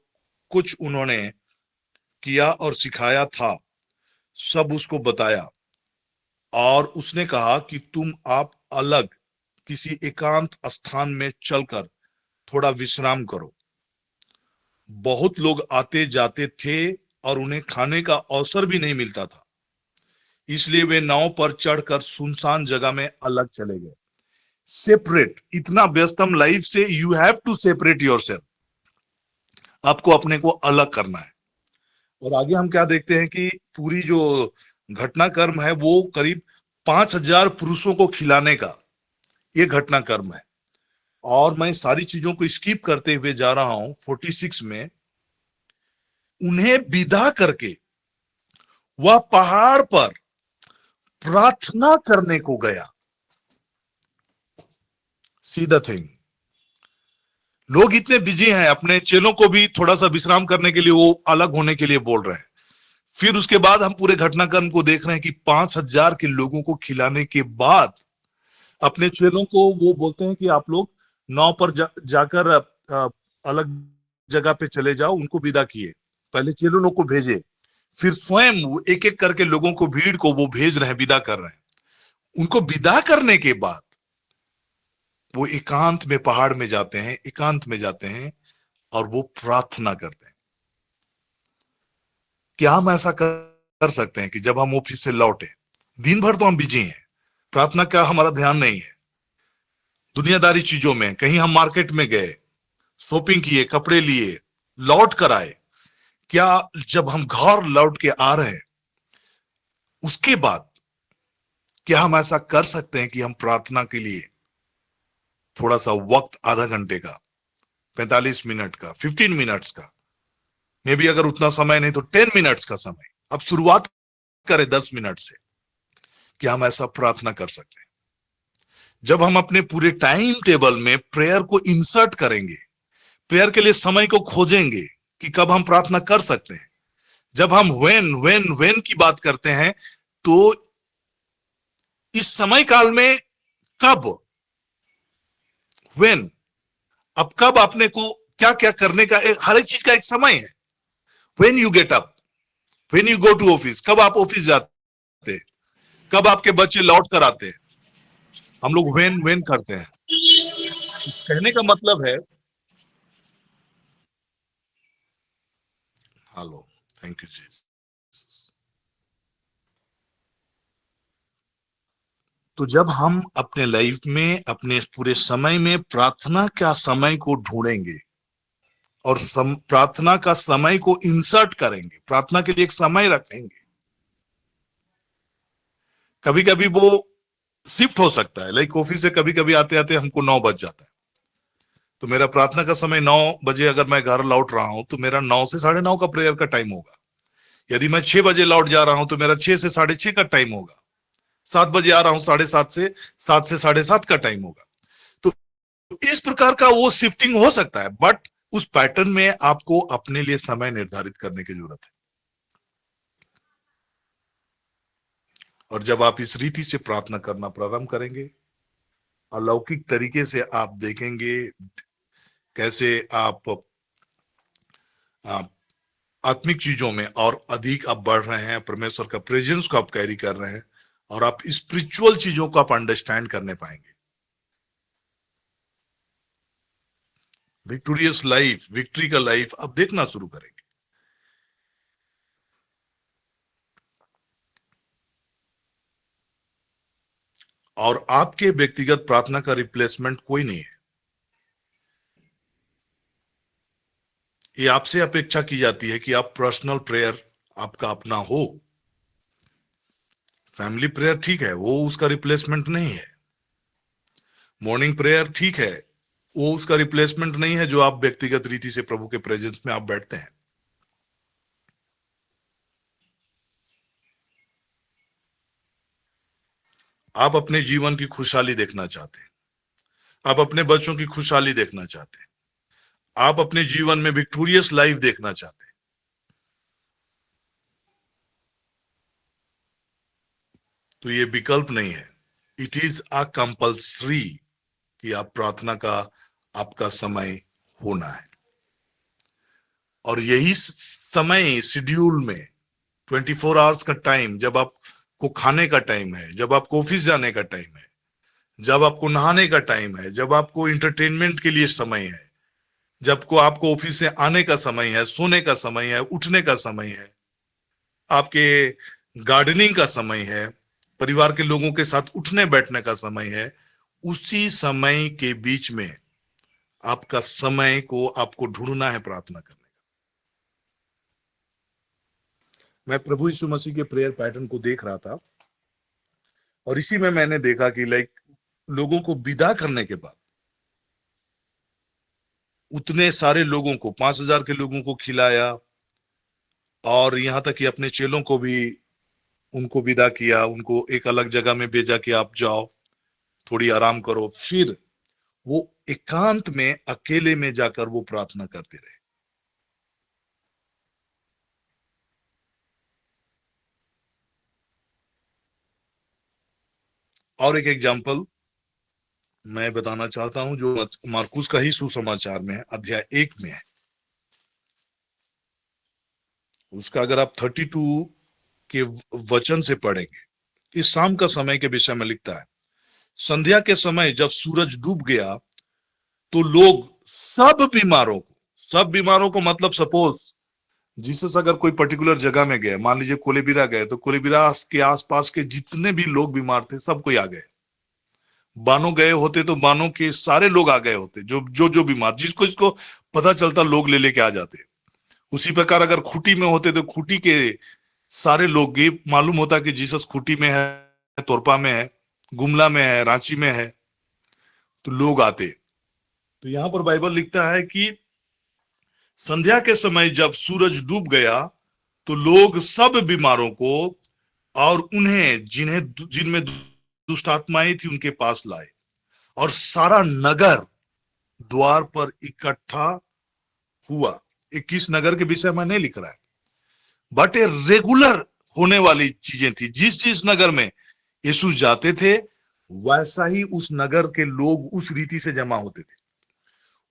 कुछ उन्होंने किया और सिखाया था सब उसको बताया, और उसने कहा कि तुम आप अलग किसी एकांत स्थान में चलकर थोड़ा विश्राम करो। बहुत लोग आते जाते थे और उन्हें खाने का अवसर भी नहीं मिलता था, इसलिए वे नाव पर चढ़कर सुनसान जगह में अलग चले गए। सेपरेट, इतना व्यस्तम लाइफ से you have to separate yourself, आपको अपने को अलग करना है। और आगे हम क्या देखते हैं कि पूरी जो घटनाक्रम है वो करीब 5,000 पुरुषों को खिलाने का ये घटनाक्रम है। और मैं सारी चीजों को स्किप करते हुए जा रहा हूं। 46 में उन्हें विदा करके वह पहाड़ पर प्रार्थना करने को गया। सी द थिंग, लोग इतने बिजी हैं, अपने चेलों को भी थोड़ा सा विश्राम करने के लिए वो अलग होने के लिए बोल रहे हैं। फिर उसके बाद हम पूरे घटनाक्रम को देख रहे हैं कि 5,000 के लोगों को खिलाने के बाद अपने चेलों को वो बोलते हैं कि आप लोग नाव पर जाकर अलग जगह पे चले जाओ। उनको विदा किए, पहले चेलों लोग को भेजे, फिर स्वयं एक एक करके लोगों को, भीड़ को वो भेज रहे हैं, विदा कर रहे हैं। उनको विदा करने के बाद वो एकांत में पहाड़ में जाते हैं, एकांत में जाते हैं और वो प्रार्थना करते हैं। क्या हम ऐसा कर सकते हैं कि जब हम ऑफिस से लौटे, दिन भर तो हम बिजी हैं, प्रार्थना का हमारा ध्यान नहीं है, दुनियादारी चीजों में, कहीं हम मार्केट में गए, शॉपिंग किए, कपड़े लिए, लौट कर आए, क्या जब हम घर लौट के आ रहे हैं उसके बाद क्या हम ऐसा कर सकते हैं कि हम प्रार्थना के लिए थोड़ा सा वक्त, आधा घंटे का, 45 मिनट का, 15 मिनट्स का, मे बी अगर उतना समय नहीं तो 10 मिनट्स का समय, अब शुरुआत करें 10 मिनट से, क्या हम ऐसा प्रार्थना कर सकते हैं? जब हम अपने पूरे टाइम टेबल में प्रेयर को इंसर्ट करेंगे, प्रेयर के लिए समय को खोजेंगे कि कब हम प्रार्थना कर सकते हैं। जब हम व्हेन की बात करते हैं तो इस समय काल में कब, व्हेन, अब कब आपने को क्या क्या करने का हर एक चीज का एक समय है। When you get up, when you go to office, कब आप ऑफिस जाते, कब आपके बच्चे लौट कर आते हैं, हम लोग व्हेन करते हैं। कहने का मतलब है, हेलो, थैंक यू जीसस। तो जब हम अपने लाइफ में, अपने पूरे समय में प्रार्थना का समय को ढूंढेंगे और प्रार्थना का समय को इंसर्ट करेंगे, प्रार्थना के लिए एक समय रखेंगे। कभी कभी वो शिफ्ट हो सकता है, लाइक ऑफिस से कभी कभी आते आते हमको 9 बज जाता है, तो मेरा प्रार्थना का समय 9 बजे, अगर मैं घर लौट रहा हूं तो मेरा 9 से 9:30 का प्रेयर का टाइम होगा। यदि मैं 6 बजे लौट जा रहा हूं तो मेरा 6 से 6:30 का टाइम होगा। 7 बजे आ रहा हूं, 7:30 से 7 से 7:30 का टाइम होगा। तो इस प्रकार का वो शिफ्टिंग हो सकता है, बट उस पैटर्न में आपको अपने लिए समय निर्धारित करने की जरूरत है। और जब आप इस रीति से प्रार्थना करना प्रारंभ करेंगे, अलौकिक तरीके से आप देखेंगे कैसे आप आत्मिक चीजों में और अधिक आप बढ़ रहे हैं, परमेश्वर का प्रेजेंस को आप कैरी कर रहे हैं और आप स्पिरिचुअल चीजों को आप अंडरस्टैंड करने पाएंगे। विक्टोरियस लाइफ, विक्ट्री का लाइफ आप देखना शुरू करेंगे। और आपके व्यक्तिगत प्रार्थना का रिप्लेसमेंट कोई नहीं है। ये आपसे अपेक्षा की जाती है कि आप पर्सनल प्रेयर आपका अपना हो। फैमिली प्रेयर ठीक है, वो उसका रिप्लेसमेंट नहीं है। मॉर्निंग प्रेयर ठीक है, वो उसका रिप्लेसमेंट नहीं है जो आप व्यक्तिगत रीति से प्रभु के प्रेजेंस में आप बैठते हैं। आप अपने जीवन की खुशहाली देखना चाहते हैं, आप अपने बच्चों की खुशहाली देखना चाहते हैं, आप अपने जीवन में विक्टोरियस लाइफ देखना चाहते हैं, तो ये विकल्प नहीं है, इट इज अ कंपल्सरी कि आप प्रार्थना का आपका समय होना है। और यही समय शेड्यूल में 24 आवर्स का टाइम, जब आपको खाने का टाइम है, जब आपको ऑफिस जाने का टाइम है, जब आपको नहाने का टाइम है, जब आपको इंटरटेनमेंट के लिए समय है, जब को आपको ऑफिस से आने का समय है, सोने का समय है, उठने का समय है, आपके गार्डनिंग का समय है, परिवार के लोगों के साथ उठने बैठने का समय है, उसी समय के बीच में आपका समय को आपको ढूंढना है प्रार्थना करने का। मैं प्रभु यीशु मसीह के प्रेयर पैटर्न को देख रहा था और इसी में मैंने देखा कि लोगों को विदा करने के बाद उतने सारे लोगों को 5,000 के लोगों को खिलाया और यहां तक कि अपने चेलों को भी उनको विदा किया, उनको एक अलग जगह में भेजा कि आप जाओ थोड़ी आराम करो। फिर वो एकांत में अकेले में जाकर वो प्रार्थना करते रहे। और एक एग्जाम्पल मैं बताना चाहता हूं जो मार्कुस का ही सुसमाचार में है, अध्याय 1 में है। उसका अगर आप 32 के वचन से पढ़ेंगे, इस शाम का समय के विषय में लिखता है, संध्या के समय जब सूरज डूब गया तो लोग सब बीमारों को मतलब सपोज जीसस अगर कोई पर्टिकुलर जगह में गए, मान लीजिए कोलेबिरा गए, तो कोलेबिरा के आसपास के जितने भी लोग बीमार थे सब कोई आ गए। बानो गए होते तो बानो के सारे लोग आ गए होते, जो बीमार, जिसको पता चलता लोग ले लेके आ जाते। उसी प्रकार अगर खूटी में होते तो खूटी के सारे लोग, ये मालूम होता कि जीसस खूटी में है, तोरपा में है, गुमला में है, रांची में है, तो लोग आते। तो यहां पर बाइबल लिखता है कि संध्या के समय जब सूरज डूब गया तो लोग सब बीमारों को और उन्हें जिनमें दुष्ट आत्माएं थी उनके पास लाए और सारा नगर द्वार पर इकट्ठा हुआ। 21 नगर के विषय में नहीं लिख रहा है, बट ये रेगुलर होने वाली चीजें थी। जिस नगर में यीशु जाते थे वैसा ही उस नगर के लोग उस रीति से जमा होते थे।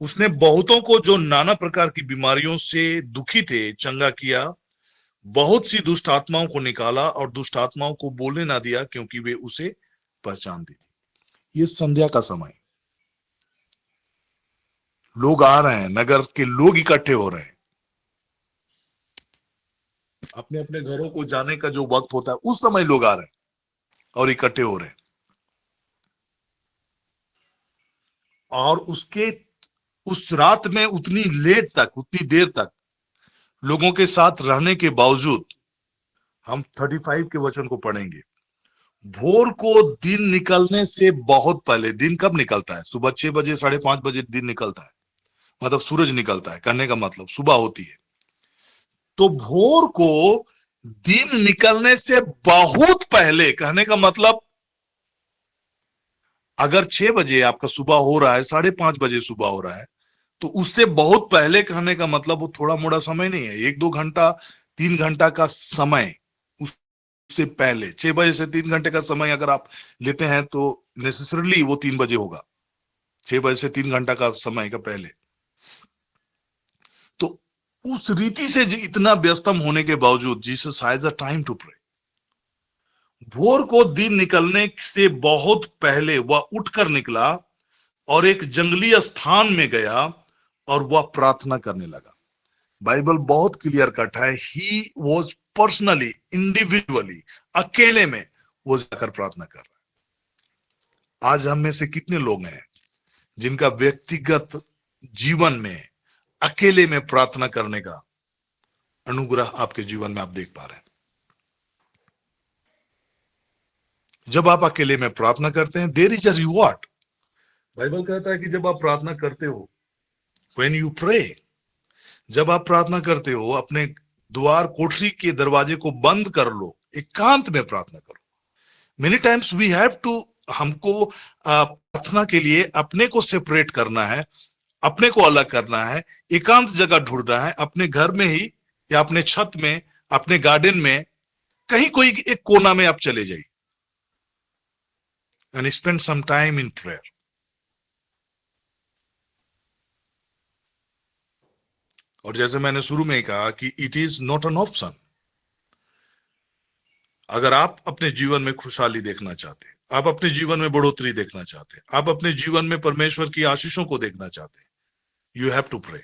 उसने बहुतों को जो नाना प्रकार की बीमारियों से दुखी थे चंगा किया, बहुत सी दुष्ट आत्माओं को निकाला और दुष्ट आत्माओं को बोलने ना दिया क्योंकि वे उसे पहचानती थी। ये संध्या का समय, लोग आ रहे हैं, नगर के लोग इकट्ठे हो रहे हैं। अपने अपने घरों को जाने का जो वक्त होता है उस समय लोग आ रहे हैं और इकट्ठे हो रहे हैं। और उस रात में उतनी देर तक लोगों के साथ रहने के बावजूद, हम 35 के वचन को पढ़ेंगे, भोर को दिन निकलने से बहुत पहले, दिन कब निकलता है? सुबह 6 बजे 5:30 बजे दिन निकलता है, मतलब सूरज निकलता है, कहने का मतलब सुबह होती है। तो भोर को दिन निकलने से बहुत पहले, कहने का मतलब अगर 6 बजे आपका सुबह हो रहा है, 5:30 बजे सुबह हो रहा है, तो उससे बहुत पहले कहने का मतलब वो थोड़ा मोड़ा समय नहीं है, 1-2 घंटा 3 घंटा का समय। उससे पहले 6 बजे से 3 घंटे का समय अगर आप लेते हैं तो नेसेसरली वो 3 बजे होगा, 6 बजे से 3 घंटा का समय का पहले। तो उस रीति से इतना व्यस्तम होने के बावजूद Jesus has a time to pray. भोर को दिन निकलने से बहुत पहले वह उठकर निकला और एक जंगली स्थान में गया और वह प्रार्थना करने लगा। बाइबल बहुत क्लियर कट है, ही वॉज पर्सनली, इंडिविजुअली, अकेले में वो जाकर प्रार्थना कर रहा है। आज हम में से कितने लोग हैं जिनका व्यक्तिगत जीवन में अकेले में प्रार्थना करने का अनुग्रह आपके जीवन में आप देख पा रहे हैं? जब आप अकेले में प्रार्थना करते हैं, there is a reward. Bible कहता है कि जब आप प्रार्थना करते हो, व्हेन यू प्रे, जब आप प्रार्थना करते हो, अपने द्वार कोठरी के दरवाजे को बंद कर लो, एकांत में प्रार्थना करो। Many times we have to, हमको प्रार्थना के लिए अपने को सेपरेट करना है, अपने को अलग करना है, एकांत जगह ढूंढना है, अपने घर में ही या अपने छत में, अपने गार्डन में, कहीं कोई एक कोना में आप चले जाइए and spend some time in prayer. और जैसे मैंने शुरू में कहा कि it is not an option. अगर आप अपने जीवन में खुशहाली देखना चाहते हैं, आप अपने जीवन में बढ़ोतरी देखना चाहते हैं, आप अपने जीवन में परमेश्वर की आशीषों को देखना चाहते हैं, यू हैव टू प्रे।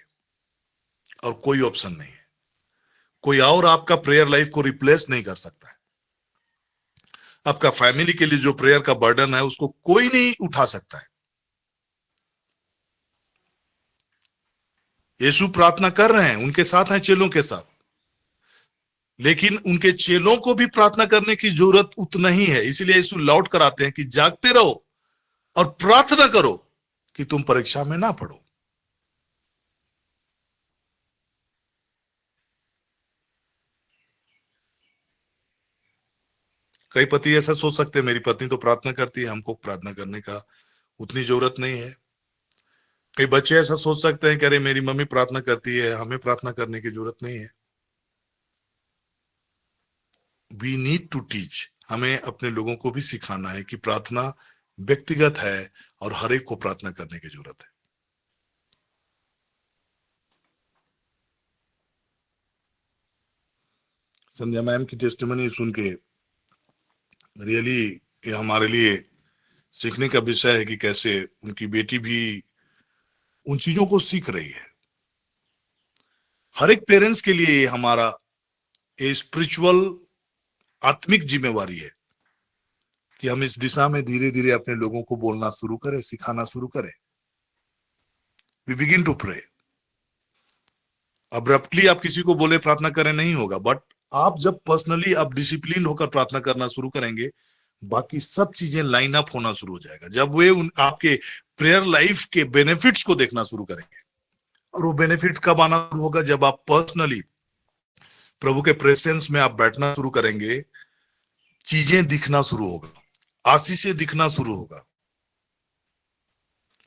और कोई ऑप्शन नहीं है, कोई और आपका प्रेयर लाइफ को रिप्लेस नहीं कर सकता है। आपका फैमिली के लिए जो प्रेयर का बर्डन है उसको कोई नहीं उठा सकता है। यीशु प्रार्थना कर रहे हैं, उनके साथ हैं, चेलों के साथ, लेकिन उनके चेलों को भी प्रार्थना करने की जरूरत उतना ही है। इसीलिए यीशु लौट कर आते हैं कि जागते रहो और प्रार्थना करो कि तुम परीक्षा में ना पड़ो। कई पति ऐसा सोच सकते हैं, मेरी पत्नी तो प्रार्थना करती है, हमको प्रार्थना करने का उतनी जरूरत नहीं है। कई बच्चे ऐसा सोच सकते हैं कि अरे मेरी मम्मी प्रार्थना करती है, हमें प्रार्थना करने की जरूरत नहीं है। वी नीड टू टीच, हमें अपने लोगों को भी सिखाना है कि प्रार्थना व्यक्तिगत है और हर एक को प्रार्थना करने की जरूरत है। संध्या मैम की टेस्टिमनी सुन के रियली ये हमारे लिए सीखने का विषय है कि कैसे उनकी बेटी भी उन चीजों को सीख रही है। हर एक पेरेंट्स के लिए हमारा ये स्पिरिचुअल आत्मिक जिम्मेवारी है कि हम इस दिशा में धीरे धीरे अपने लोगों को बोलना शुरू करें, सिखाना शुरू करें। We begin to pray. Abruptly आप किसी को बोले प्रार्थना करें नहीं होगा, बट आप जब पर्सनली आप डिसिप्लिन होकर प्रार्थना करना शुरू करेंगे, बाकी सब चीजें लाइन अप होना शुरू हो जाएगा। जब वे आपके प्रेयर लाइफ के बेनिफिट्स को देखना शुरू करेंगे, और वो बेनिफिट कब आना शुरू होगा? जब आप पर्सनली प्रभु के प्रेजेंस में आप बैठना शुरू करेंगे, चीजें दिखना शुरू होगा, आशीषें दिखना शुरू होगा,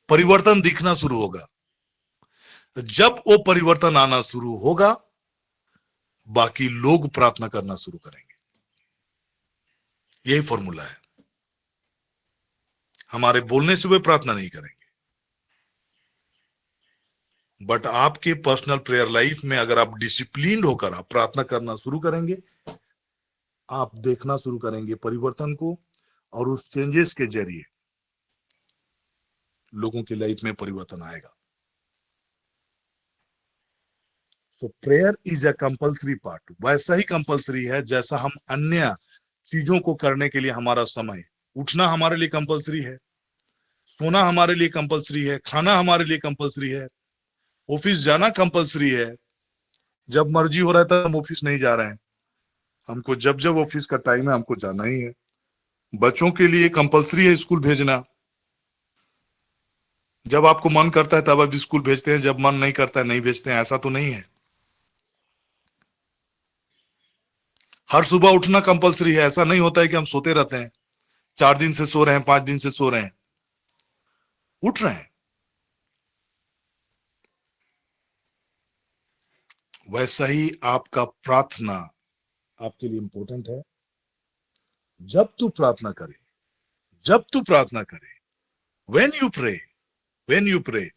परिवर्तन दिखना शुरू होगा। जब वो परिवर्तन आना शुरू होगा, बाकी लोग प्रार्थना करना शुरू करेंगे। यही फॉर्मूला है। हमारे बोलने से वे प्रार्थना नहीं करेंगे, बट आपके पर्सनल प्रेयर लाइफ में अगर आप डिसिप्लिन होकर आप प्रार्थना करना शुरू करेंगे, आप देखना शुरू करेंगे परिवर्तन को, और उस चेंजेस के जरिए लोगों की लाइफ में परिवर्तन आएगा। So prayer is a compulsory part. वैसा ही कंपल्सरी है जैसा हम अन्य चीजों को करने के लिए हमारा समय, उठना हमारे लिए कंपल्सरी है, सोना हमारे लिए कंपल्सरी है, खाना हमारे लिए कंपल्सरी है, ऑफिस जाना कंपल्सरी है। जब मर्जी हो रहा है तब हम ऑफिस नहीं जा रहे हैं, हमको जब जब ऑफिस का टाइम है हमको जाना ही है। बच्चों के लिए कंपल्सरी है स्कूल भेजना। जब आपको मन करता है तब आप स्कूल भेजते हैं, जब मन नहीं करता है नहीं भेजते हैं, ऐसा तो नहीं है। हर सुबह उठना कंपल्सरी है, ऐसा नहीं होता है कि हम सोते रहते हैं, 4 दिन से सो रहे हैं, 5 दिन से सो रहे हैं, उठ रहे हैं। वैसा ही आपका प्रार्थना आपके लिए इंपॉर्टेंट है। जब तू प्रार्थना करे, जब तू प्रार्थना करे, व्हेन यू प्रे,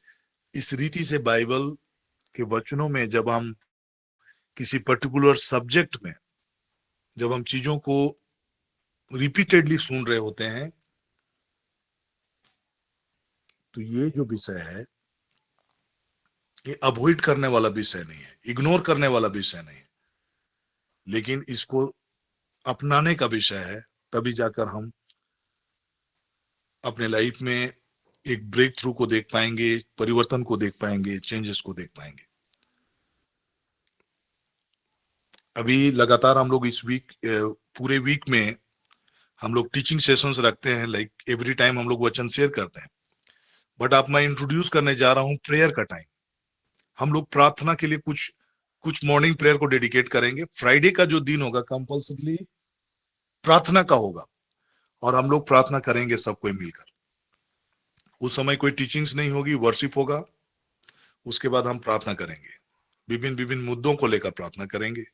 इस रीति से बाइबल के वचनों में जब हम किसी पर्टिकुलर सब्जेक्ट में जब हम चीजों को रिपीटेडली सुन रहे होते हैं, तो ये जो विषय है ये अवॉइड करने वाला विषय नहीं है, इग्नोर करने वाला विषय नहीं है, लेकिन इसको अपनाने का विषय है। तभी जाकर हम अपने लाइफ में एक ब्रेक थ्रू को देख पाएंगे, परिवर्तन को देख पाएंगे, चेंजेस को देख पाएंगे। अभी लगातार हम लोग इस वीक, पूरे वीक में हम लोग टीचिंग सेशंस रखते हैं, लाइक एवरी टाइम हम लोग वचन शेयर करते हैं। बट अब मैं इंट्रोड्यूस करने जा रहा हूं प्रेयर का टाइम। हम लोग प्रार्थना के लिए कुछ मॉर्निंग प्रेयर को डेडिकेट करेंगे। फ्राइडे का जो दिन होगा कंपल्सरी प्रार्थना का होगा, और हम लोग प्रार्थना करेंगे सब कोई मिलकर। उस समय कोई टीचिंग्स नहीं होगी, वर्शिप होगा। उसके बाद हम प्रार्थना करेंगे, विभिन्न मुद्दों को लेकर प्रार्थना करेंगे।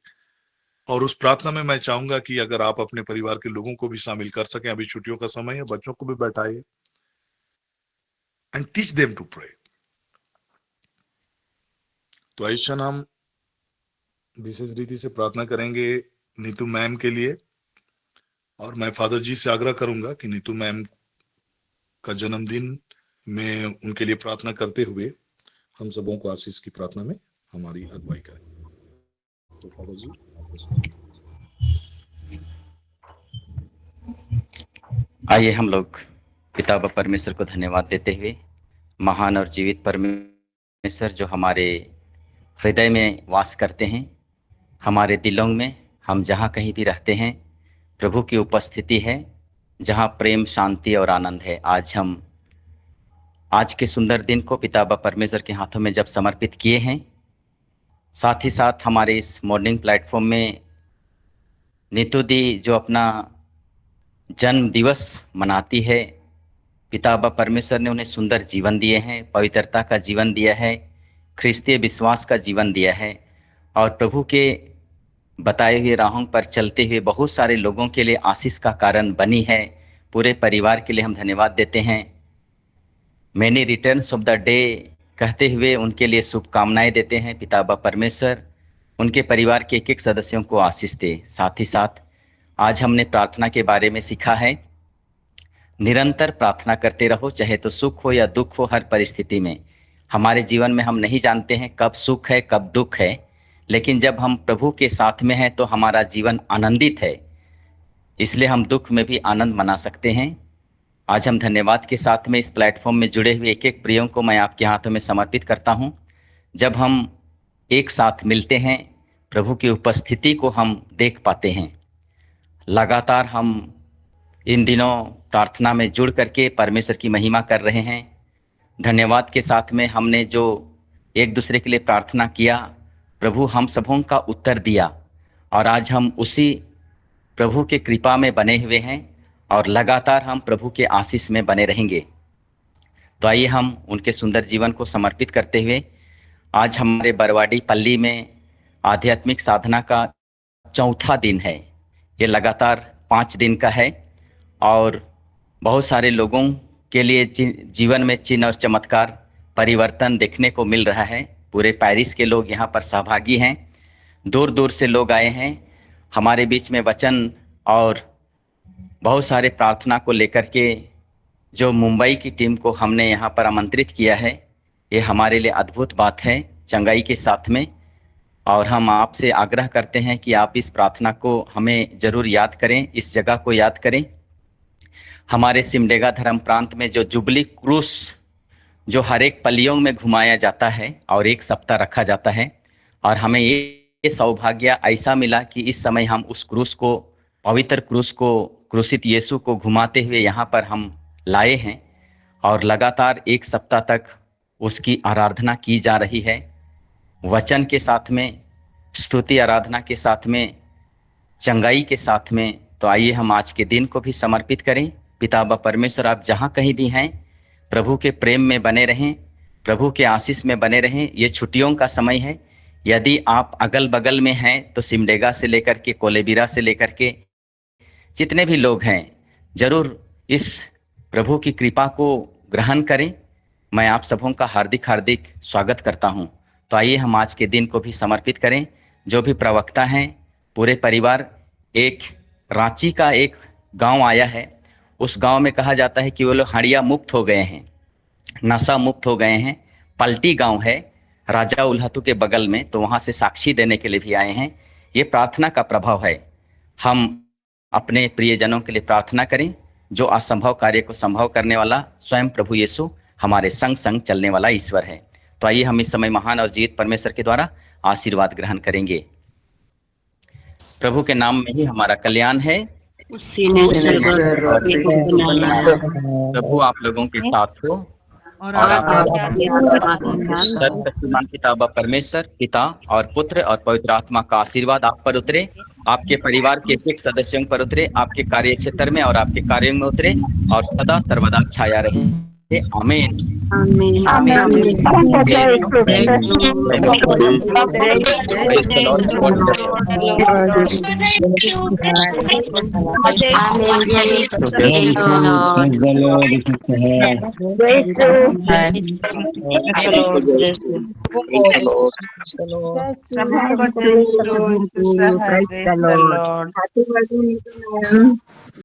और उस प्रार्थना में मैं चाहूंगा कि अगर आप अपने परिवार के लोगों को भी शामिल कर सकें, अभी छुट्टियों का समय है, बच्चों को भी बैठाइए and teach them to pray. तो इस क्षण हम विशेष रीति से प्रार्थना करेंगे नीतू मैम के लिए, और मैं फादर जी से आग्रह करूंगा कि नीतू मैम का जन्मदिन में उनके लिए प्रार्थना करते हुए हम सबों को आशीष की प्रार्थना में हमारी अगुवाई करें। तो फादर जी, आइए हम लोग पिता व परमेश्वर को धन्यवाद देते हुए, महान और जीवित परमेश्वर जो हमारे हृदय में वास करते हैं, हमारे दिलों में, हम जहाँ कहीं भी रहते हैं, प्रभु की उपस्थिति है, जहाँ प्रेम, शांति और आनंद है। आज के सुंदर दिन को पिता बाप परमेश्वर के हाथों में जब समर्पित किए हैं, साथ ही साथ हमारे इस मॉर्निंग प्लेटफॉर्म में नीतू दी जो अपना जन्म दिवस मनाती है, पिता बाप परमेश्वर ने उन्हें सुंदर जीवन दिए हैं, पवित्रता का जीवन दिया है, ख्रिस्तीय विश्वास का जीवन दिया है और प्रभु के बताए हुए राहों पर चलते हुए बहुत सारे लोगों के लिए आशीष का कारण बनी है। पूरे परिवार के लिए हम धन्यवाद देते हैं। Many returns of the day कहते हुए उनके लिए शुभकामनाएं देते हैं। पिता बाप परमेश्वर उनके परिवार के एक एक सदस्यों को आशीष दे। साथ ही साथ आज हमने प्रार्थना के बारे में सीखा है, निरंतर प्रार्थना करते रहो, चाहे तो सुख हो या दुख हो, हर परिस्थिति में। हमारे जीवन में हम नहीं जानते हैं कब सुख है कब दुख है, लेकिन जब हम प्रभु के साथ में हैं तो हमारा जीवन आनंदित है, इसलिए हम दुख में भी आनंद मना सकते हैं। आज हम धन्यवाद के साथ में इस प्लेटफॉर्म में जुड़े हुए एक एक प्रियों को मैं आपके हाथों में समर्पित करता हूं। जब हम एक साथ मिलते हैं, प्रभु की उपस्थिति को हम देख पाते हैं। लगातार हम इन दिनों प्रार्थना में जुड़ करके परमेश्वर की महिमा कर रहे हैं। धन्यवाद के साथ में हमने जो एक दूसरे के लिए प्रार्थना किया, प्रभु हम सबों का उत्तर दिया और आज हम उसी प्रभु के कृपा में बने हुए हैं और लगातार हम प्रभु के आशीष में बने रहेंगे। तो आइए हम उनके सुंदर जीवन को समर्पित करते हुए आज हमारे बरवाडी पल्ली में आध्यात्मिक साधना का चौथा दिन है। ये लगातार 5 दिन का है और बहुत सारे लोगों के लिए जीवन में चिन्ह और चमत्कार परिवर्तन देखने को मिल रहा है। पूरे पेरिस के लोग यहाँ पर सहभागी हैं, दूर दूर से लोग आए हैं हमारे बीच में वचन और बहुत सारे प्रार्थना को लेकर के। जो मुंबई की टीम को हमने यहाँ पर आमंत्रित किया है, ये हमारे लिए अद्भुत बात है चंगाई के साथ में। और हम आपसे आग्रह करते हैं कि आप इस प्रार्थना को हमें ज़रूर याद करें, इस जगह को याद करें। हमारे सिमडेगा धर्म प्रांत में जो जुबली क्रूस जो हर एक पलियों में घुमाया जाता है और एक सप्ताह रखा जाता है, और हमें ये सौभाग्य ऐसा मिला कि इस समय हम उस क्रूस को, पवित्र क्रूस को, क्रूसित यीशु को घुमाते हुए यहाँ पर हम लाए हैं और लगातार एक सप्ताह तक उसकी आराधना की जा रही है, वचन के साथ में, स्तुति आराधना के साथ में, चंगाई के साथ में। तो आइए हम आज के दिन को भी समर्पित करें। पिता बाप परमेश्वर आप जहाँ कहीं भी हैं, प्रभु के प्रेम में बने रहें, प्रभु के आशीष में बने रहें। ये छुट्टियों का समय है। यदि आप अगल बगल में हैं तो सिमडेगा से लेकर के कोलेबिरा से लेकर के जितने भी लोग हैं, ज़रूर इस प्रभु की कृपा को ग्रहण करें। मैं आप सबों का हार्दिक हार्दिक स्वागत करता हूं। तो आइए हम आज के दिन को भी समर्पित करें। जो भी प्रवक्ता हैं, पूरे परिवार, एक रांची का एक गांव आया है, उस गांव में कहा जाता है कि वो लोग हड़िया मुक्त हो गए हैं, नशा मुक्त हो गए हैं। पलटी गांव है राजा उल्हतू के बगल में, तो वहाँ से साक्षी देने के लिए भी आए हैं। ये प्रार्थना का प्रभाव है। हम अपने प्रियजनों के लिए प्रार्थना करें। जो असंभव कार्य को संभव करने वाला स्वयं प्रभु यीशु हमारे संग संग चलने वाला ईश्वर है। तो आइए हम इस समय महान और जीवित परमेश्वर के द्वारा आशीर्वाद ग्रहण करेंगे। प्रभु के नाम में ही हमारा कल्याण है। उसी ने प्रभु आप लोगों के साथ हो और सर्वशक्तिमान पिता परमेश्वर, पिता और पुत्र और पवित्र आत्मा का आशीर्वाद आप पर उतरे, आपके परिवार के एक सदस्यों पर उतरे, आपके कार्य क्षेत्र में और आपके कार्यों में उतरे और सदा सर्वदा छाया रहे। आमीन। आमीन। Praise the Lord.